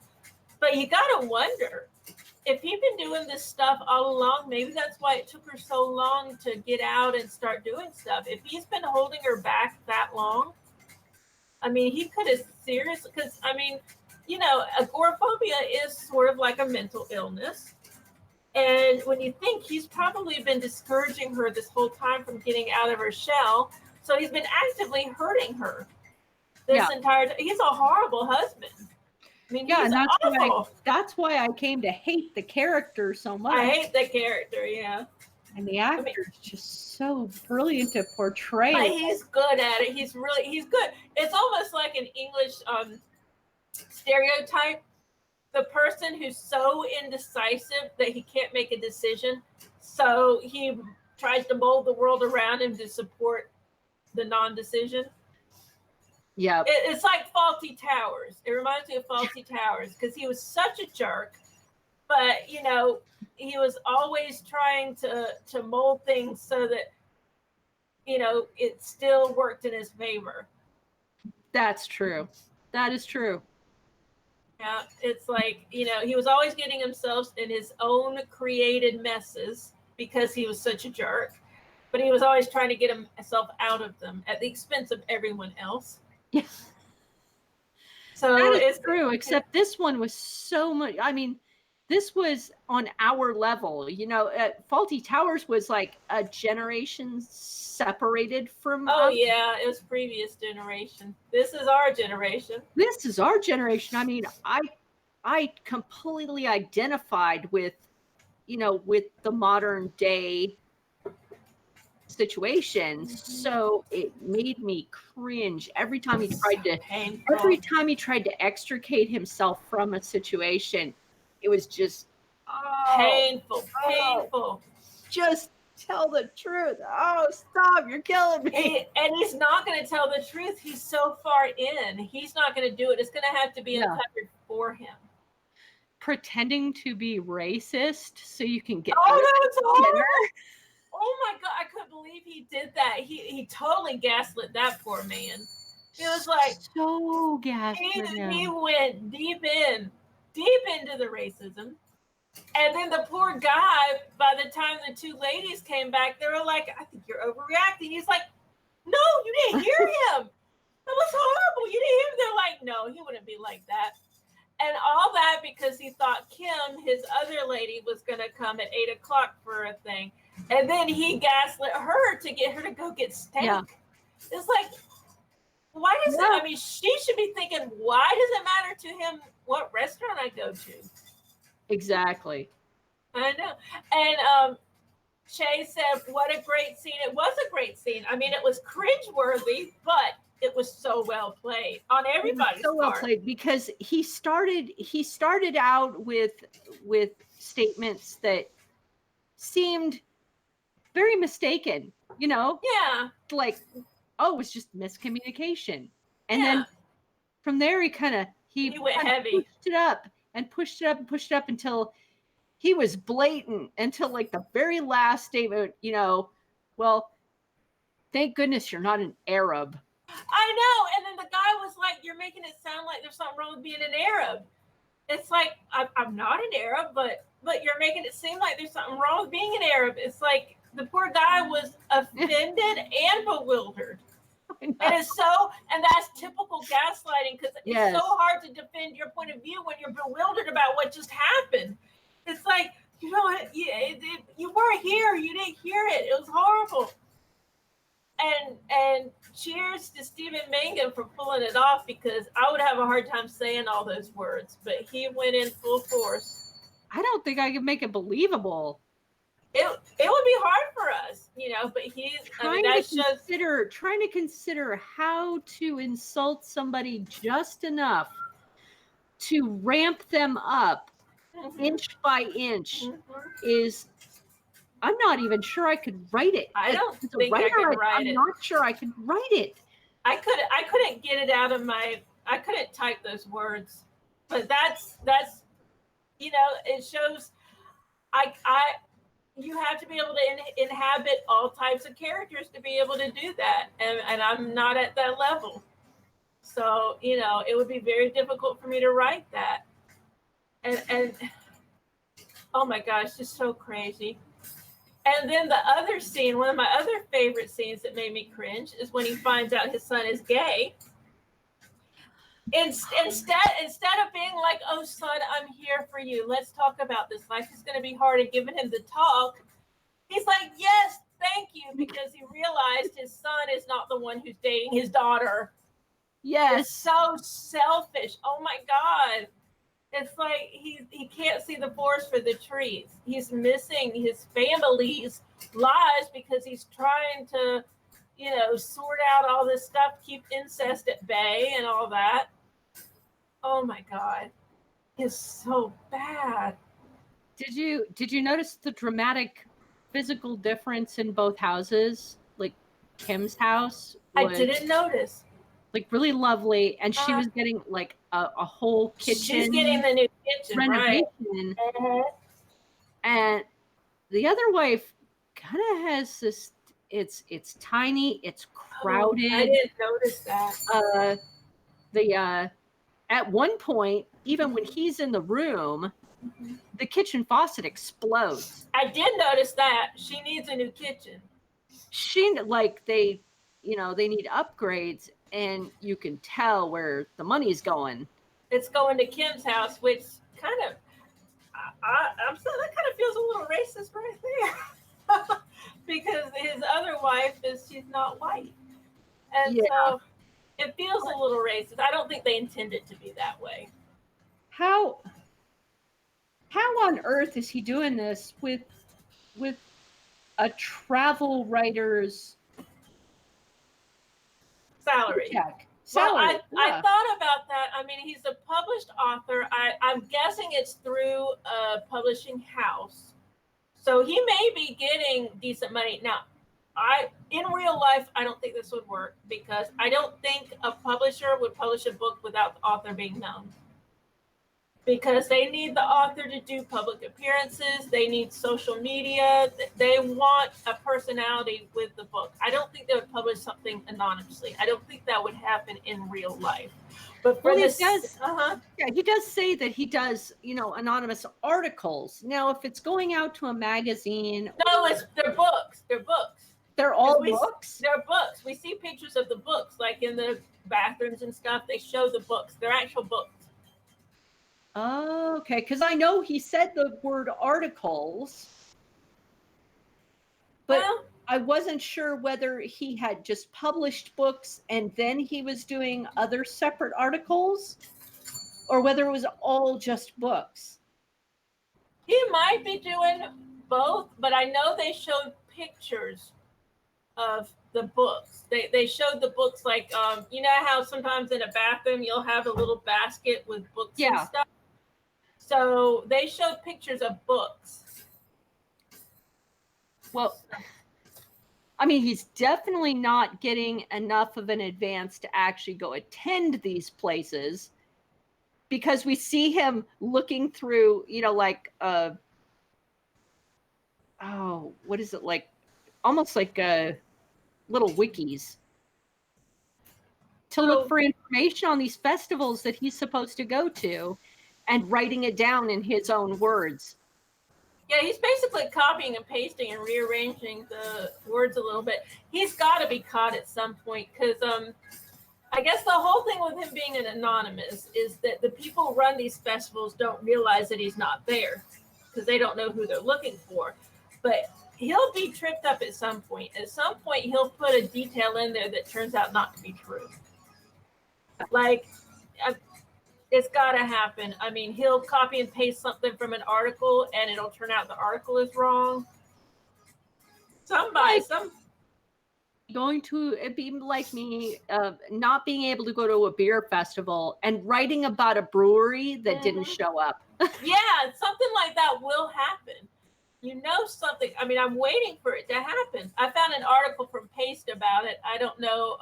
But you got to wonder, if he'd been doing this stuff all along, maybe that's why it took her so long to get out and start doing stuff. If he's been holding her back that long, I mean, he could have seriously, because, I mean, agoraphobia is sort of like a mental illness. And when you think he's probably been discouraging her this whole time from getting out of her shell, so he's been actively hurting her this entire time. He's a horrible husband. I mean, yeah, and that's why I came to hate the character so much. I hate the character, yeah. And the actor's just so brilliant to portray. But he's good at it. He's good. It's almost like an English stereotype. The person who's so indecisive that he can't make a decision, so he tries to mold the world around him to support the non-decision. Yeah. It's like Faulty Towers. It reminds me of Faulty Towers because he was such a jerk, but you know, he was always trying to mold things so that, you know, it still worked in his favor. That's true. That is true. Yeah, it's like, you know, he was always getting himself in his own created messes because he was such a jerk, but he was always trying to get himself out of them at the expense of everyone else. Yeah. So it's true, except this one was so much. I mean, this was on our level, you know. Faulty Towers was like a generation separated from. Oh yeah, it was previous generation. This is our generation. This is our generation. I mean, I completely identified with, you know, with the modern day situation. So it made me cringe every time he tried to. Painful. Every time he tried to extricate himself from a situation, it was just painful. Just tell the truth. Oh, stop! You're killing me. And he's not going to tell the truth. He's so far in. He's not going to do it. It's going to have to be uncovered for him. Pretending to be racist so you can get. Oh, that was horrible. Oh my God, I couldn't believe he did that. He totally gaslit that poor man. He was like so gaslit. He went deep into the racism. And then the poor guy, by the time the two ladies came back, they were like, I think you're overreacting. He's like, no, you didn't hear him. That was horrible. You didn't hear him. They're like, no, he wouldn't be like that. And all that because he thought Kim, his other lady, was going to come at 8 o'clock for a thing. And then he gaslit her to get her to go get steak. Yeah. It's like, why does it, I mean, she should be thinking, why does it matter to him what restaurant I go to? Exactly. I know. And Shay said, what a great scene. It was a great scene. I mean, it was cringeworthy, but it was so well played on everybody's part. So well played because he started out with statements that seemed very mistaken, you know? Yeah. Like, oh, it was just miscommunication. And then from there he went heavy. Pushed it up until he was blatant, until like the very last statement, you know, well, thank goodness you're not an Arab. I know. And then the guy was like, you're making it sound like there's something wrong with being an Arab. It's like, I'm not an Arab, but you're making it seem like there's something wrong with being an Arab. It's like the poor guy was offended and bewildered. And that's typical gaslighting because it's so hard to defend your point of view when you're bewildered about what just happened. It's like, you know what, you weren't here, you didn't hear it. It was horrible. And cheers to Stephen Mangan for pulling it off because I would have a hard time saying all those words, but he went in full force. I don't think I could make it believable. It would be hard for us, you know, but trying to consider how to insult somebody just enough to ramp them up inch by inch is, I'm not even sure I could write it. I don't think I could write it. I'm not sure I could write it. I couldn't get it out of I couldn't type those words. But that's you know, it shows you have to be able to inhabit all types of characters to be able to do that. And I'm not at that level. So, you know, it would be very difficult for me to write that. And oh my gosh, just so crazy. And then the other scene, one of my other favorite scenes that made me cringe is when he finds out his son is gay. Instead of being like, oh, son, I'm here for you. Let's talk about this. Life is going to be hard, and giving him the talk. He's like, yes, thank you, because he realized his son is not the one who's dating his daughter. Yes. It's so selfish. Oh, my God. It's like he can't see the forest for the trees. He's missing his family's lives because he's trying to, sort out all this stuff, keep incest at bay and all that. Oh my God. It's so bad. Did you notice the dramatic physical difference in both houses? Like Kim's house I was didn't notice. like really lovely, and she was getting like a whole kitchen. She's getting the new kitchen, renovation, right? And the other wife kind of has this. It's tiny. It's crowded. Oh, I didn't notice that. At one point, even when he's in the room, the kitchen faucet explodes. I did notice that. She needs a new kitchen. They need upgrades, and you can tell where the money's going. It's going to Kim's house, which kind of, I'm saying that kind of feels a little racist right there. Because his other wife she's not white. And so it feels a little racist. I don't think they intend it to be that way. How on earth is he doing this with a travel writer's salary? Check. Well, I thought about that. I mean, he's a published author. I'm guessing it's through a publishing house. So he may be getting decent money. Now, in real life, I don't think this would work because I don't think a publisher would publish a book without the author being known. Because they need the author to do public appearances. They need social media. They want a personality with the book. I don't think they would publish something anonymously. I don't think that would happen in real life. But for this, he does say that he does, anonymous articles. Now, if it's going out to a magazine, no, they're books. They're books. They're all books. They're books. We see pictures of the books, like in the bathrooms and stuff. They show the books. They're actual books. Oh, okay, because I know he said the word articles, but I wasn't sure whether he had just published books and then he was doing other separate articles, or whether it was all just books. He might be doing both, but I know they showed pictures of the books. They showed the books, like, you know how sometimes in a bathroom you'll have a little basket with books and stuff? So they showed pictures of books. Well, I mean, he's definitely not getting enough of an advance to actually go attend these places, because we see him looking through, what is it, like almost like little wikis to look for information on these festivals that he's supposed to go to, and writing it down in his own words. Yeah, he's basically copying and pasting and rearranging the words a little bit. He's got to be caught at some point, because I guess the whole thing with him being an anonymous is that the people who run these festivals don't realize that he's not there, because they don't know who they're looking for. But he'll be tripped up at some point. At some point, he'll put a detail in there that turns out not to be true. Like, it's got to happen. I mean, he'll copy and paste something from an article, and it'll turn out the article is wrong. Going to be like me, not being able to go to a beer festival and writing about a brewery that didn't show up. Yeah, something like that will happen. Something. I mean, I'm waiting for it to happen. I found an article from Paste about it. I don't know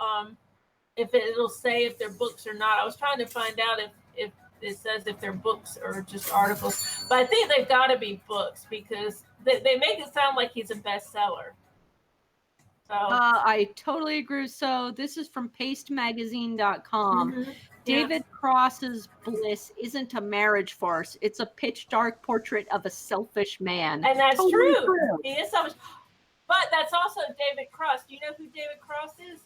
if it'll say if they're books or not. I was trying to find out if it says if they're books or just articles. But I think they've got to be books, because they make it sound like he's a bestseller. So I totally agree. So this is from pastemagazine.com. Mm-hmm. David Cross's bliss isn't a marriage farce. It's a pitch dark portrait of a selfish man. And that's totally true. He is selfish. But that's also David Cross. Do you know who David Cross is?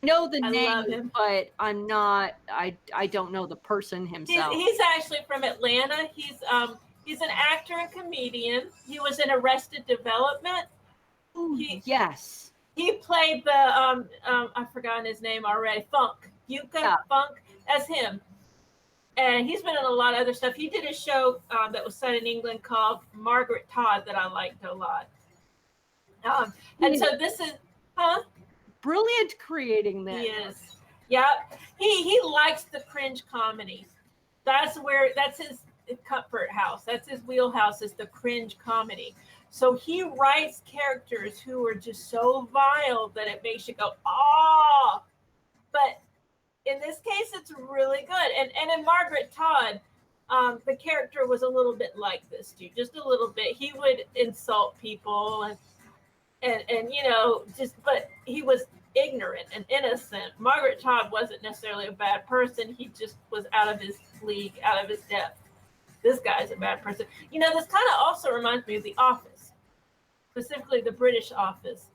I know the name, but I'm not. I don't know the person himself. He's actually from Atlanta. He's an actor and comedian. He was in Arrested Development. Ooh, yes. He played the I've forgotten his name already. Funk. Yuka Funk as him. And he's been in a lot of other stuff. He did a show that was set in England called Margaret Todd that I liked a lot. And so this is, brilliant creating this. He is. Yep. He likes the cringe comedy. That's his comfort house. That's his wheelhouse, is the cringe comedy. So he writes characters who are just so vile that it makes you go, oh. But in this case, it's really good. And in Margaret Todd, the character was a little bit like this too, just a little bit. He would insult people and you know, but he was ignorant and innocent. Margaret Todd wasn't necessarily a bad person. He just was out of his league, out of his depth. This guy's a bad person. You know, this kind of also reminds me of The Office, specifically the British Office.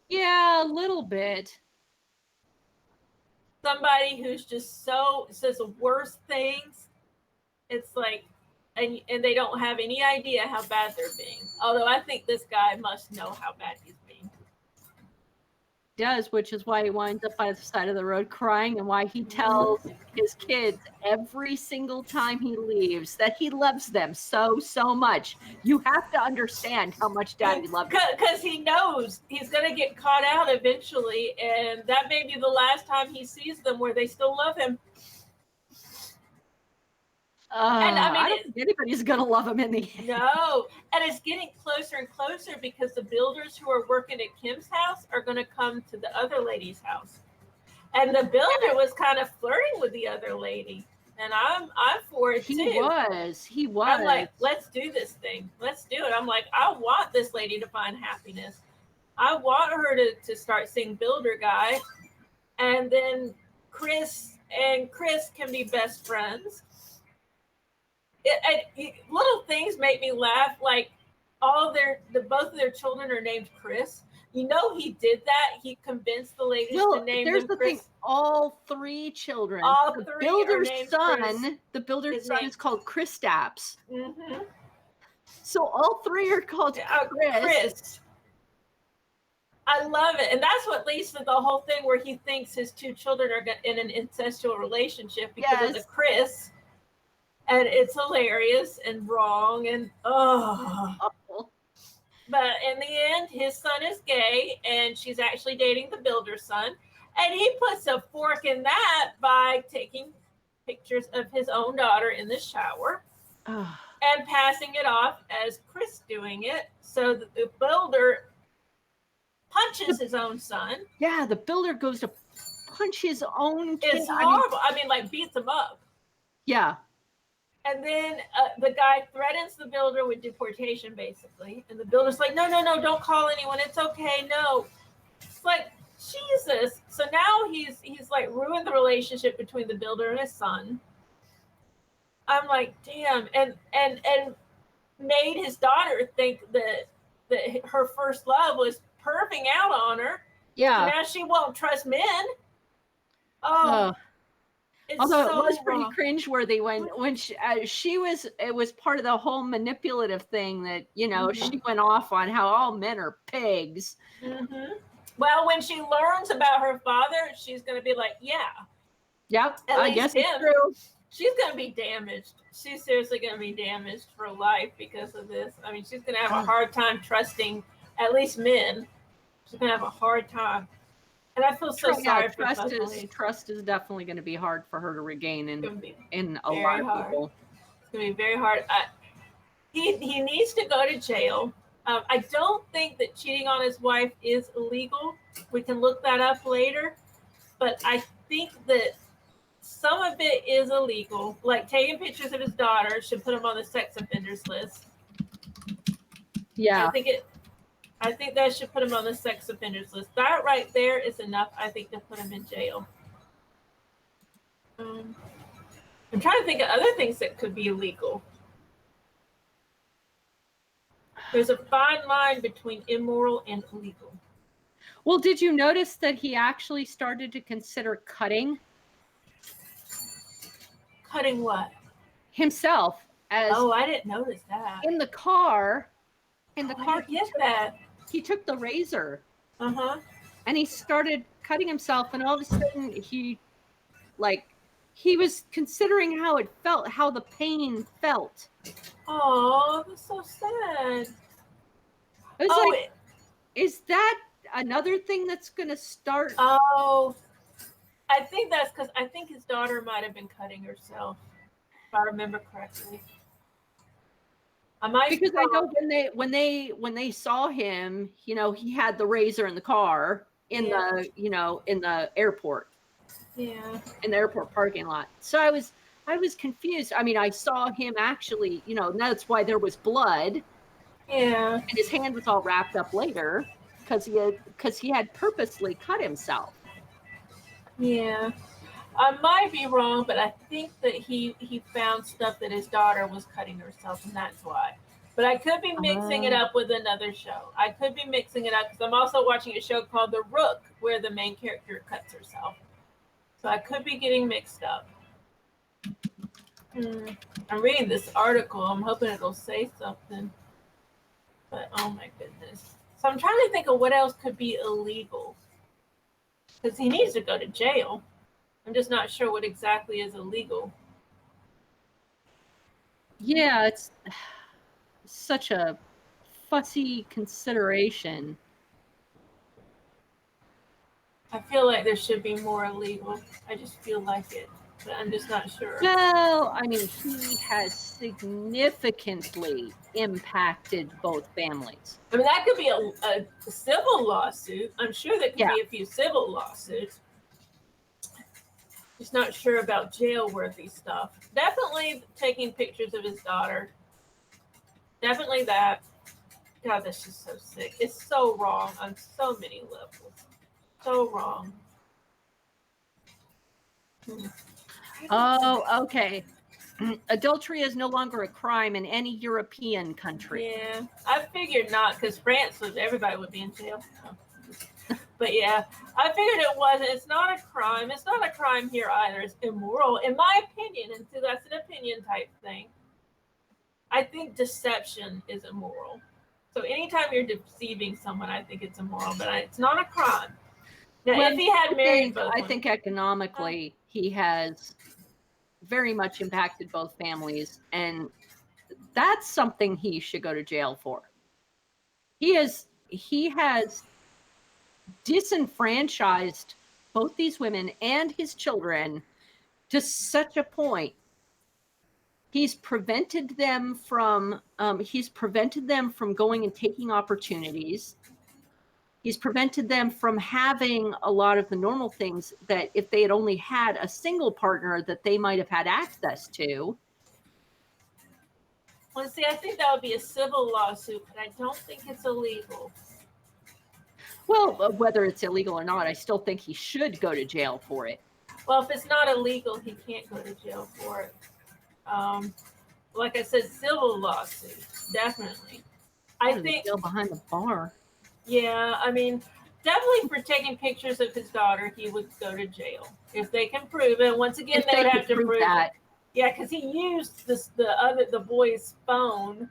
Yeah, a little bit. Somebody who's just says the worst things. It's like, and they don't have any idea how bad they're being. Although I think this guy must know how bad he's being. Does, which is why he winds up by the side of the road crying, and why he tells his kids every single time he leaves that he loves them so much. You have to understand how much Daddy loves them. Because he knows he's going to get caught out eventually, and that may be the last time he sees them where they still love him. And I don't think anybody's going to love him in the end. No. And it's getting closer and closer because the builders who are working at Kim's house are going to come to the other lady's house. And the builder was kind of flirting with the other lady. And I'm for it too. He was. I'm like, let's do this thing. Let's do it. I'm like, I want this lady to find happiness. I want her to start seeing Builder Guy. And then Chris can be best friends. Little things make me laugh, like both of their children are named Chris. You know, he did that. He convinced the ladies to name them Chris. Thing. All three children. The builder's son. The builder's son is called Kristaps. Mm-hmm. So all three are called Chris. I love it, and that's what leads to the whole thing where he thinks his two children are in an incestual relationship because of the Chris. And it's hilarious and wrong and awful. But in the end, his son is gay and she's actually dating the builder's son. And he puts a fork in that by taking pictures of his own daughter in the shower and passing it off as Chris doing it. So that the builder punches his own son. Yeah, the builder goes to punch his own kid. It's horrible. I mean, like beats him up. Yeah. And then the guy threatens the builder with deportation, basically. And the builder's like, no, don't call anyone. It's okay. No. It's like, Jesus. So now he's like ruined the relationship between the builder and his son. I'm like, damn. And made his daughter think that her first love was perving out on her. Yeah. So now she won't trust men. Although it was pretty cringeworthy when she was, it was part of the whole manipulative thing that, you know, she went off on how all men are pigs. Mm-hmm. Well, when she learns about her father, she's going to be like, yeah. Yep, I guess it's true. She's going to be damaged. She's seriously going to be damaged for life because of this. I mean, she's going to have a hard time trusting at least men. She's going to have a hard time. And I feel so sorry for trust is definitely going to be hard for her to regain in a lot of people. It's going to be very hard. He needs to go to jail. I don't think that cheating on his wife is illegal. We can look that up later. But I think that some of it is illegal. Like taking pictures of his daughter should put him on the sex offenders list. Yeah. I think that should put him on the sex offenders list. That right there is enough, I think, to put him in jail. I'm trying to think of other things that could be illegal. There's a fine line between immoral and illegal. Well, did you notice that he actually started to consider cutting? Cutting what? Himself. I didn't notice that. In the car. He took the razor. And he started cutting himself, and all of a sudden he like he was considering how it felt, how the pain felt. Oh, that's so sad. I was Oh, like, is that another thing that's going to start? oh, I think that's because I think his daughter might have been cutting herself, if I remember correctly. I might be Because I know wrong. when they saw him, you know, he had the razor in the car in Yeah. the, you know, in the airport Yeah. parking lot. So I was confused. I mean, I saw him actually, you know, and that's why there was blood, and Yeah. his hand was all wrapped up later because he had purposely cut himself. Yeah. I might be wrong, but I think that he found stuff that his daughter was cutting herself, and that's why. But I could be mixing it up with another show. I could be mixing it up because I'm also watching a show called The Rook, where the main character cuts herself. So I could be getting mixed up. I'm reading this article. I'm hoping it'll say something. But oh my goodness. So I'm trying to think of what else could be illegal. Because he needs to go to jail. I'm just not sure what exactly is illegal. Yeah, it's such a fussy consideration. I feel like there should be more illegal. I just feel like it, but I'm just not sure. Well, I mean, he has significantly impacted both families. I mean, that could be a civil lawsuit. I'm sure there could be a few civil lawsuits. Just not sure about jail-worthy stuff. Definitely taking pictures of his daughter. Definitely that. God, that's just so sick. It's so wrong on so many levels. So wrong. Oh, okay. Adultery is no longer a crime in any European country. Yeah, I figured not, because France was everybody would be in jail. But yeah, I figured it wasn't. It's not a crime. It's not a crime here either. It's immoral, in my opinion. And so that's an opinion type thing. I think deception is immoral. So anytime you're deceiving someone, I think it's immoral. But it's not a crime. Now, Well, if he had married both, I think economically he has very much impacted both families, and that's something he should go to jail for. He has disenfranchised both these women and his children to such a point. He's prevented them from going and taking opportunities. He's prevented them from having a lot of the normal things that if they had only had a single partner that they might have had access to. well, see, I think that would be a civil lawsuit, but I don't think it's illegal. Well, whether it's illegal or not, I still think he should go to jail for it. Well, if it's not illegal, he can't go to jail for it. Like I said, civil lawsuit, definitely. I think jail behind the bar. Yeah, I mean, definitely for taking pictures of his daughter, he would go to jail if they can prove it. Once again, they would have to prove that. It. Yeah, because he used the boy's phone,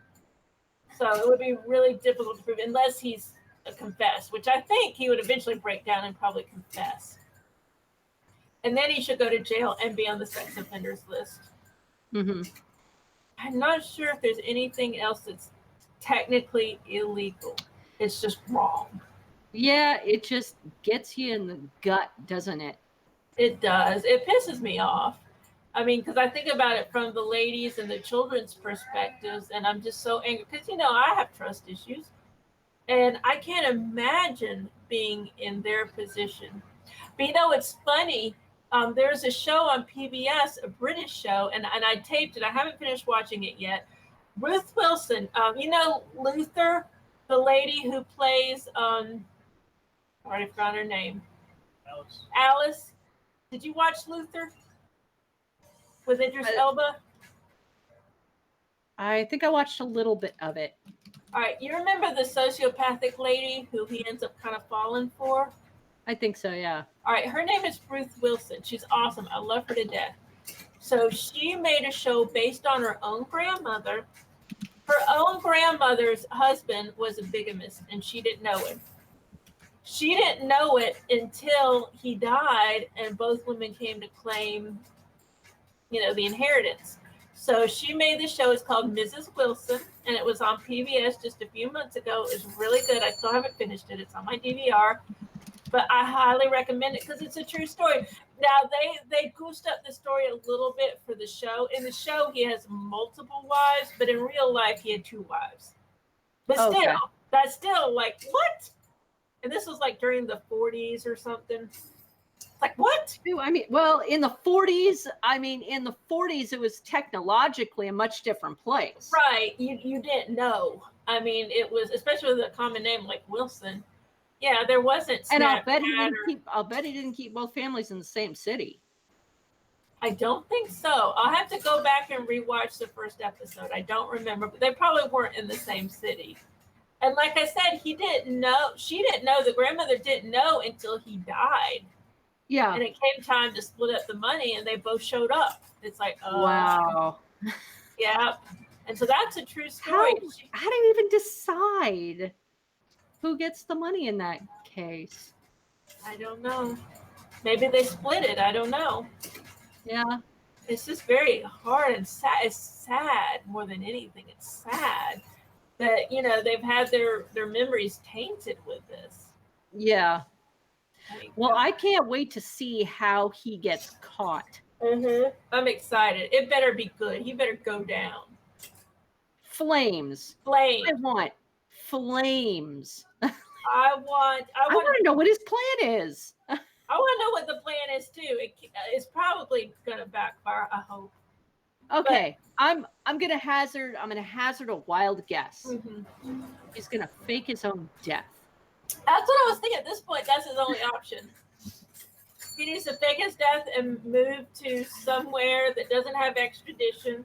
so it would be really difficult to prove unless he's confessed, which I think he would eventually break down and probably confess. And then he should go to jail and be on the sex offenders list. Mm-hmm. I'm not sure if there's anything else that's technically illegal. It's just wrong. Yeah, it just gets you in the gut, doesn't it? It does. It pisses me off. I mean, because I think about it from the ladies and the children's perspectives, and I'm just so angry because, you know, I have trust issues, and I can't imagine being in their position. But, you know, it's funny. There's a show on PBS, a British show, and I taped it. I haven't finished watching it yet. Ruth Wilson, you know, Luther, the lady who plays, I already forgot her name. Alice. Did you watch Luther with Idris Elba? I think I watched a little bit of it. All right, you remember the sociopathic lady who he ends up kind of falling for? I think so, yeah. All right, her name is Ruth Wilson. She's awesome. I love her to death. So she made a show based on her own grandmother. Her own grandmother's husband was a bigamist, and she didn't know it. She didn't know it until he died, and both women came to claim the inheritance. So she made the show. It's called Mrs. Wilson, and it was on PBS just a few months ago. It was really good. I still haven't finished it. It's on my DVR, but I highly recommend it because it's a true story. Now they goosed up the story a little bit for the show. In the show, he has multiple wives, but in real life, he had 2 wives. But still, that's still like what? And this was like during the 40s or something. Like what? I mean, well, in the 40s, it was technologically a much different place. Right. You didn't know. I mean, it was, especially with a common name like Wilson. Yeah, there wasn't. And I'll bet he didn't keep both families in the same city. I don't think so. I'll have to go back and rewatch the first episode. I don't remember, but they probably weren't in the same city. And like I said, he didn't know. She didn't know. The grandmother didn't know until he died. Yeah. And it came time to split up the money, and they both showed up. It's like, wow. Yeah. And so that's a true story. How do you even decide who gets the money in that case? I don't know. Maybe they split it. I don't know. Yeah. It's just very hard and sad. It's sad more than anything. It's sad that, they've had their memories tainted with this. Yeah. Well, I can't wait to see how he gets caught. I'm excited. It better be good. He better go down. Flames. Flames. I want flames. I want to know what his plan is. I want to know what the plan is too. It's probably going to backfire, I hope. Okay, but I'm going to hazard a wild guess. He's going to fake his own death. That's what I was thinking. At this point, that's his only option. He needs to fake his death and move to somewhere that doesn't have extradition.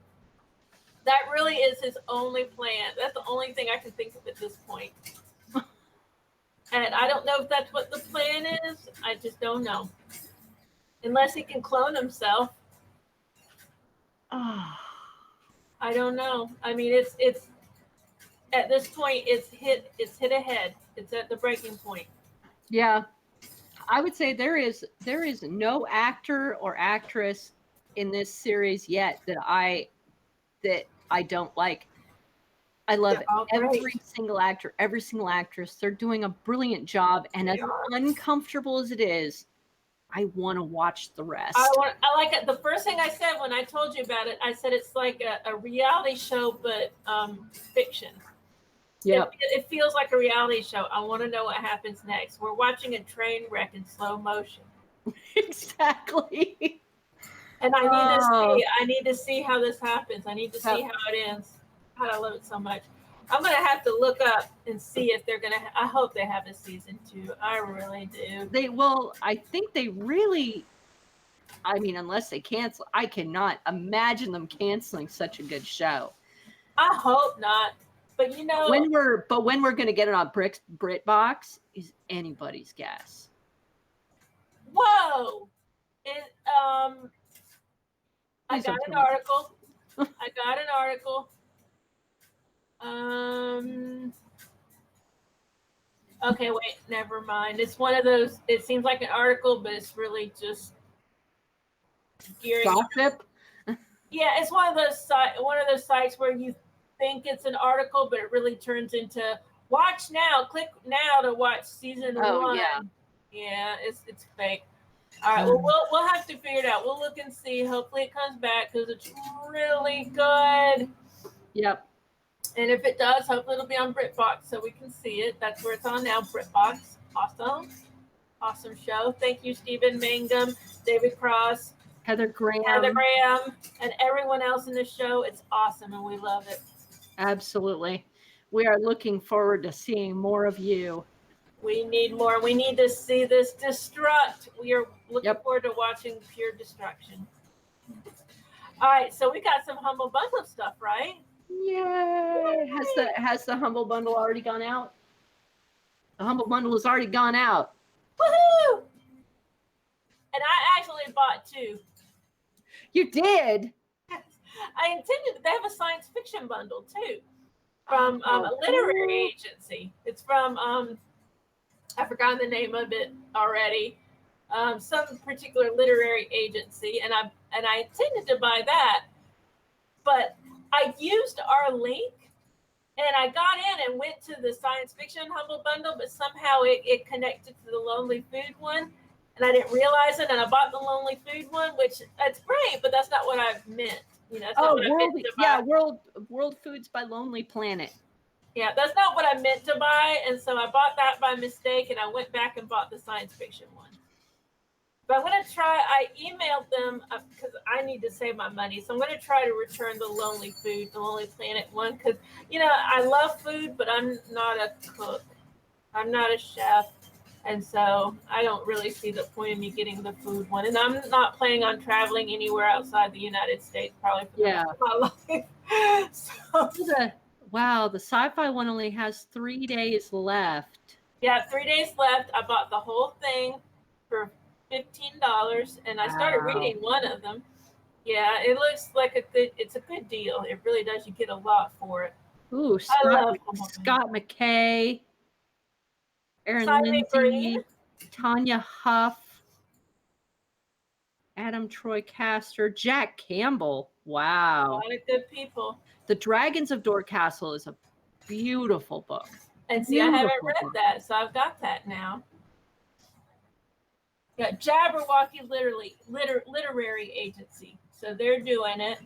That really is his only plan. That's the only thing I can think of at this point. And I don't know if that's what the plan is. I just don't know. Unless he can clone himself. I don't know. I mean, it's at this point, it's hit ahead. It's at the breaking point. Yeah. I would say there is no actor or actress in this series yet that I don't like. I love every single actor, every single actress. They're doing a brilliant job, and as uncomfortable as it is, I want to watch the rest. I like it. The first thing I said when I told you about it, I said it's like a reality show, but fiction. Yeah, it feels like a reality show. I want to know what happens next. We're watching a train wreck in slow motion. Exactly. And I need to see how this happens. I need to see how it ends. God, I love it so much. I'm gonna have to look up and see if they're gonna. I hope they have a season 2. I really do. They will. I think they really. I mean, unless they cancel, I cannot imagine them canceling such a good show. I hope not. But when we're gonna get it on BritBox is anybody's guess. Whoa! I got an article. Okay, wait, never mind. It's one of those. It seems like an article, but it's really just gossip. Yeah, it's one of those sites where you think it's an article, but it really turns into watch now. Click now to watch season 1. Yeah, it's fake. All right, well, we'll have to figure it out. We'll look and see. Hopefully it comes back because it's really good. Yep. And if it does, hopefully it'll be on BritBox so we can see it. That's where it's on now, BritBox. Awesome show. Thank you, Stephen Mangum, David Cross, Heather Graham, and everyone else in the show. It's awesome, and we love it. Absolutely. We are looking forward to seeing more of you. We need more. We need to see this destruct. We are looking forward to watching pure destruction. All right, so we got some Humble Bundle stuff, right? Yay! Has the Humble Bundle already gone out? The Humble Bundle has already gone out. Woohoo! And I actually bought 2. You did? I intended. They have a science fiction bundle too, from a literary agency. It's from I've forgotten the name of it already, some particular literary agency, and I intended to buy that, but I used our link. And I got in and went to the science fiction Humble Bundle, but somehow it connected to the Lonely Food one, and I didn't realize it. And I bought the Lonely Food one, which that's great, but that's not what I meant. That's not what I meant to buy. World Foods by Lonely Planet. Yeah, that's not what I meant to buy, and so I bought that by mistake, and I went back and bought the science fiction one. But I'm going to try, I emailed them because I need to save my money. So I'm going to try to return the Lonely Planet one. Because, I love food, but I'm not a cook. I'm not a chef. And so I don't really see the point of me getting the food one. And I'm not planning on traveling anywhere outside the United States probably for the rest of my life. Wow, the sci-fi one only has 3 days left. Yeah, 3 days left. I bought the whole thing for $15, and I started reading one of them. Yeah, it looks like it's a good deal. It really does. You get a lot for it. Ooh, Scott McKay, Aaron Lindsay, Tanya Huff, Adam Troy Caster, Jack Campbell. Wow. A lot of good people. The Dragons of Dorcastle is a beautiful book. And see, I haven't read that, so I've got that now. Yeah, Jabberwocky Literary Agency. So they're doing it.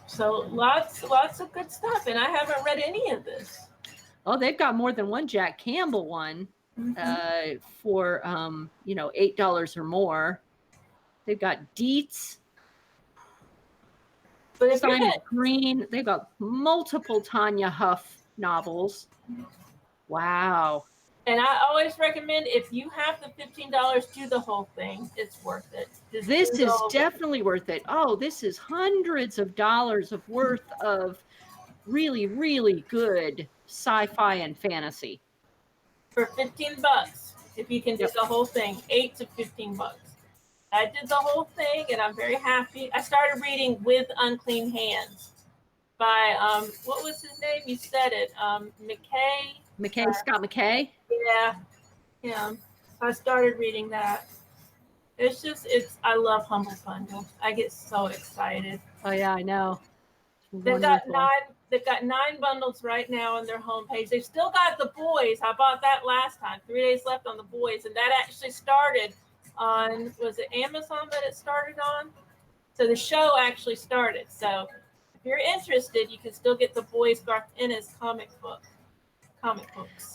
So lots of good stuff, and I haven't read any of this. Oh, they've got more than one Jack Campbell one for $8 or more. They've got Dietz, Simon Green. They've got multiple Tanya Huff novels. Wow. And I always recommend, if you have the $15, do the whole thing. It's worth it. This is definitely worth it. Oh, this is hundreds of dollars of worth of really, really good sci-fi and fantasy. For $15, if you can do the whole thing, $8 to $15. I did the whole thing, and I'm very happy. I started reading With Unclean Hands by, what was his name? You said it. Scott McKay? Yeah. I started reading that. I love Humble Bundle. I get so excited. Oh yeah, I know. They've got 9 bundles right now on their homepage. They've still got The Boys. I bought that last time. 3 days left on The Boys, and that actually started on, was it Amazon that it started on? So the show actually started. So if you're interested, you can still get The Boys Garth Ennis comic books.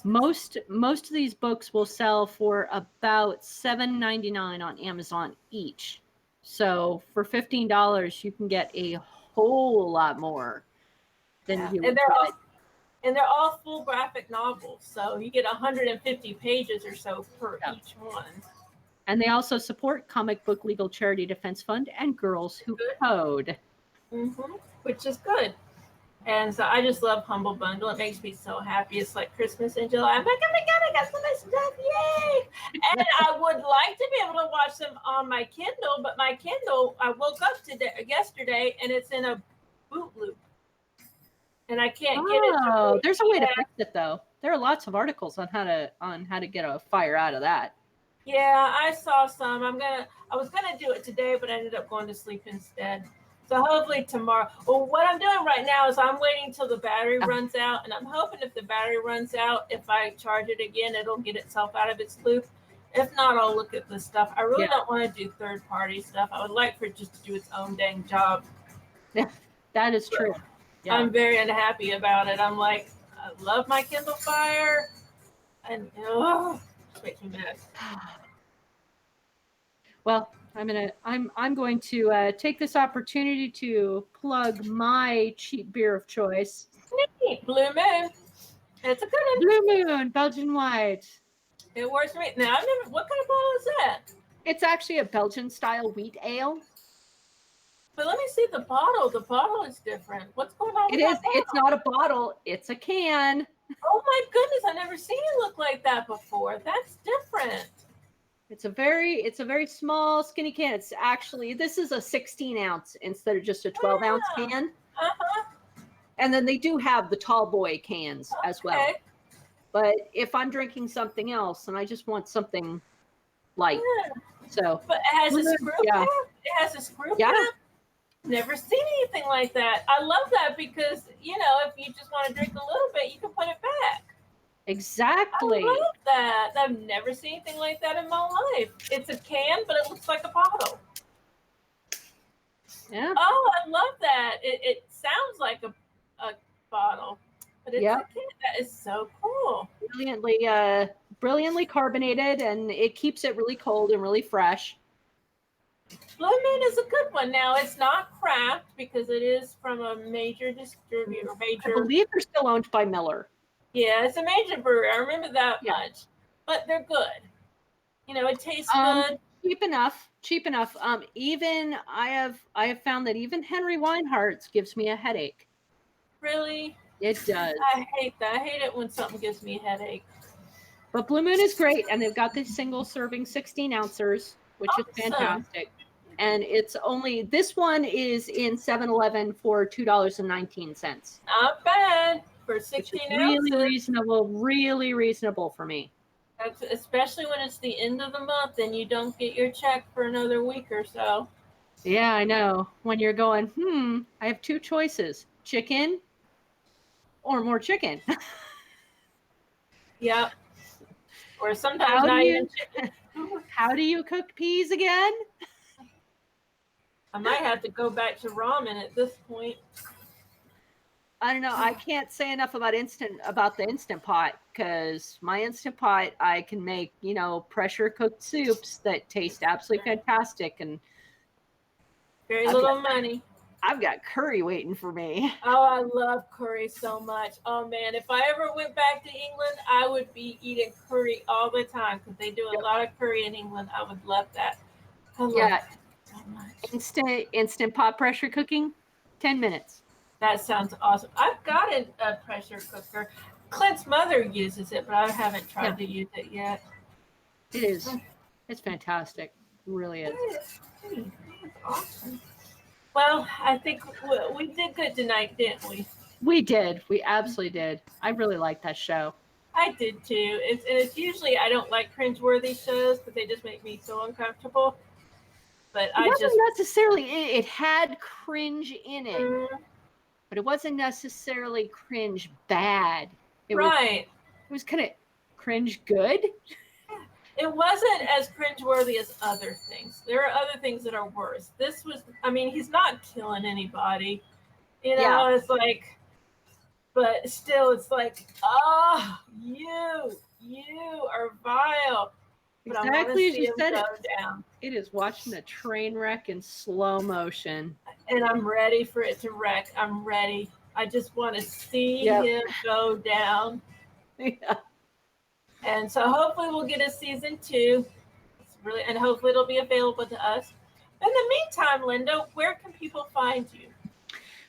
Most of these books will sell for about $7.99 on Amazon each. So for $15, you can get a whole lot more than you would get. And they're all full graphic novels, so you get 150 pages or so per each one. And they also support Comic Book Legal Charity Defense Fund and Girls Who Code. Which is good. And so I just love Humble Bundle. It makes me so happy. It's like Christmas in July. I'm like, oh my God, I got so much stuff. Yay! And I would like to be able to watch them on my Kindle, but my Kindle, I woke up yesterday and it's in a boot loop. And I can't get it. Oh, there's a way to fix it though. There are lots of articles on how to get a fire out of that. Yeah, I saw some. I was gonna do it today, but I ended up going to sleep instead. So hopefully tomorrow. Well, what I'm doing right now is I'm waiting till the battery runs out, and I'm hoping if the battery runs out, if I charge it again, it'll get itself out of its loop. If not, I'll look at this stuff. I really don't want to do third-party stuff. I would like for it just to do its own dang job. Yeah, that is true. Yeah. I'm very unhappy about it. I'm like, I love my Kindle Fire, and it makes me mad. Well, I'm going to take this opportunity to plug my cheap beer of choice. Blue Moon. It's a good one. Blue Moon, Belgian White. It works for me. Now, what kind of bottle is that? It's actually a Belgian-style wheat ale. But let me see the bottle. The bottle is different. What's going on with that bottle? It's not a bottle. It's a can. Oh, my goodness. I've never seen it look like that before. That's different. It's a very small, skinny can. It's actually, this is a 16 ounce instead of just a 12 ounce can. And then they do have the tall boy cans as well. But if I'm drinking something else and I just want something light. Yeah. So, But it has Blue a Moon, screw yeah. cap. It has a screw Yeah. cap. Never seen anything like that. I love that because, you know, if you just want to drink a little bit, you can put it back. Exactly. I love that. I've never seen anything like that in my life. It's a can, but it looks like a bottle. Yeah. Oh, I love that. It sounds like a bottle, but it's Yeah. a can. That is so cool. Brilliantly carbonated, and it keeps it really cold and really fresh. Blue Moon is a good one. Now, it's not craft because it is from a major distributor. I believe they're still owned by Miller. Yeah, it's a major brewery. I remember that much. But they're good. You know, it tastes good. Cheap enough. Even I have found that even Henry Weinhardt's gives me a headache. Really? It does. I hate that. I hate it when something gives me a headache. But Blue Moon is great, and they've got this single serving 16 ounces, which is fantastic. And it's only, this one is in 7-Eleven for $2.19. Not bad for 16 ounces. Really reasonable for me. That's, especially when it's the end of the month and you don't get your check for another week or so. Yeah, I know. When you're going, I have two choices: chicken or more chicken. Yep. Or sometimes not even chicken. How do you cook peas again? I might have to go back to ramen at this point. I don't know. I can't say enough about the Instant Pot, because my Instant Pot, I can make, pressure cooked soups that taste absolutely fantastic, and very little money. I've got curry waiting for me. Oh, I love curry so much. Oh man, if I ever went back to England, I would be eating curry all the time because they do a lot of curry in England. I would love that. I love it so much. Instant Pot pressure cooking, 10 minutes. That sounds awesome. I've got a pressure cooker. Clint's mother uses it, but I haven't tried to use it yet. It is. It's fantastic. It really is. That's awesome. Well, I think we did good tonight, didn't we? We did. We absolutely did. I really liked that show. I did too. It's usually, I don't like cringeworthy shows because they just make me so uncomfortable. But it had cringe in it, but it wasn't necessarily cringe bad. It was kind of cringe good. It wasn't as cringeworthy as other things. There are other things that are worse. This was, I mean, he's not killing anybody. It's like, but still, it's like, oh, you are vile. But exactly as you said it. Down. It is watching a train wreck in slow motion. And I'm ready for it to wreck. I'm ready. I just want to see him go down. Yeah. And so hopefully we'll get a season 2. And hopefully it'll be available to us. In the meantime, Linda, where can people find you?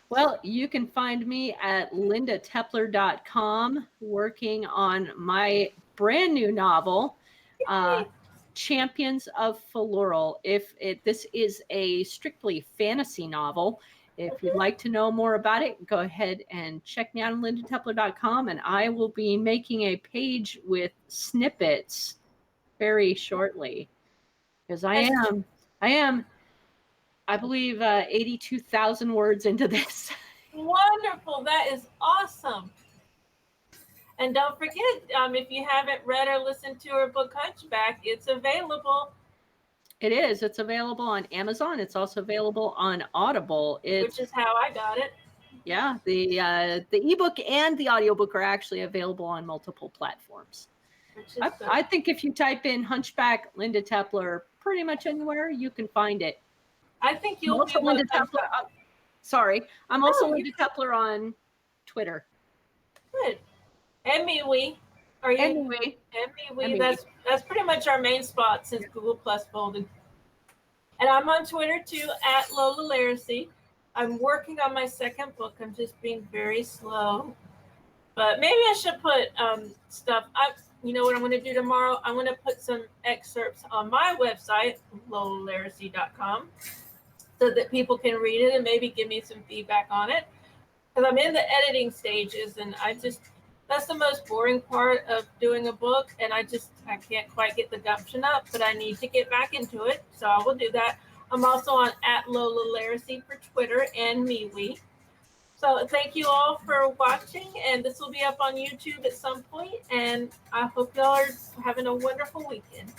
Well, you can find me at lindatepler.com working on my brand new novel, Champions of Fallural. This is a strictly fantasy novel. If you'd like to know more about it, go ahead and check me out on lindatepler.com, and I will be making a page with snippets very shortly, because I am, I believe, 82,000 words into this. Wonderful. That is awesome. And don't forget, if you haven't read or listened to her book Hunchback, it's available. It is. It's available on Amazon. It's also available on Audible. Which is how I got it. Yeah, the ebook and the audiobook are actually available on multiple platforms. I think if you type in Hunchback Linda Tepler pretty much anywhere, you can find it. I think you'll be Linda Tepler. Sorry, I'm also Linda Tepler on Twitter. Good. And MeWe. Are you? And MeWe. That's pretty much our main spot since Google Plus folded. And I'm on Twitter too, at Lola Laracy. I'm working on my second book. I'm just being very slow. But maybe I should put stuff. You know what I'm going to do tomorrow? I'm going to put some excerpts on my website, lolalaracy.com, so that people can read it and maybe give me some feedback on it. Because I'm in the editing stages, and That's the most boring part of doing a book, and I can't quite get the gumption up, but I need to get back into it, so I will do that. I'm also on @LolaLaracy for Twitter and MeWe. So thank you all for watching, and this will be up on YouTube at some point, and I hope y'all are having a wonderful weekend.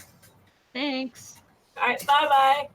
Thanks. All right, bye-bye.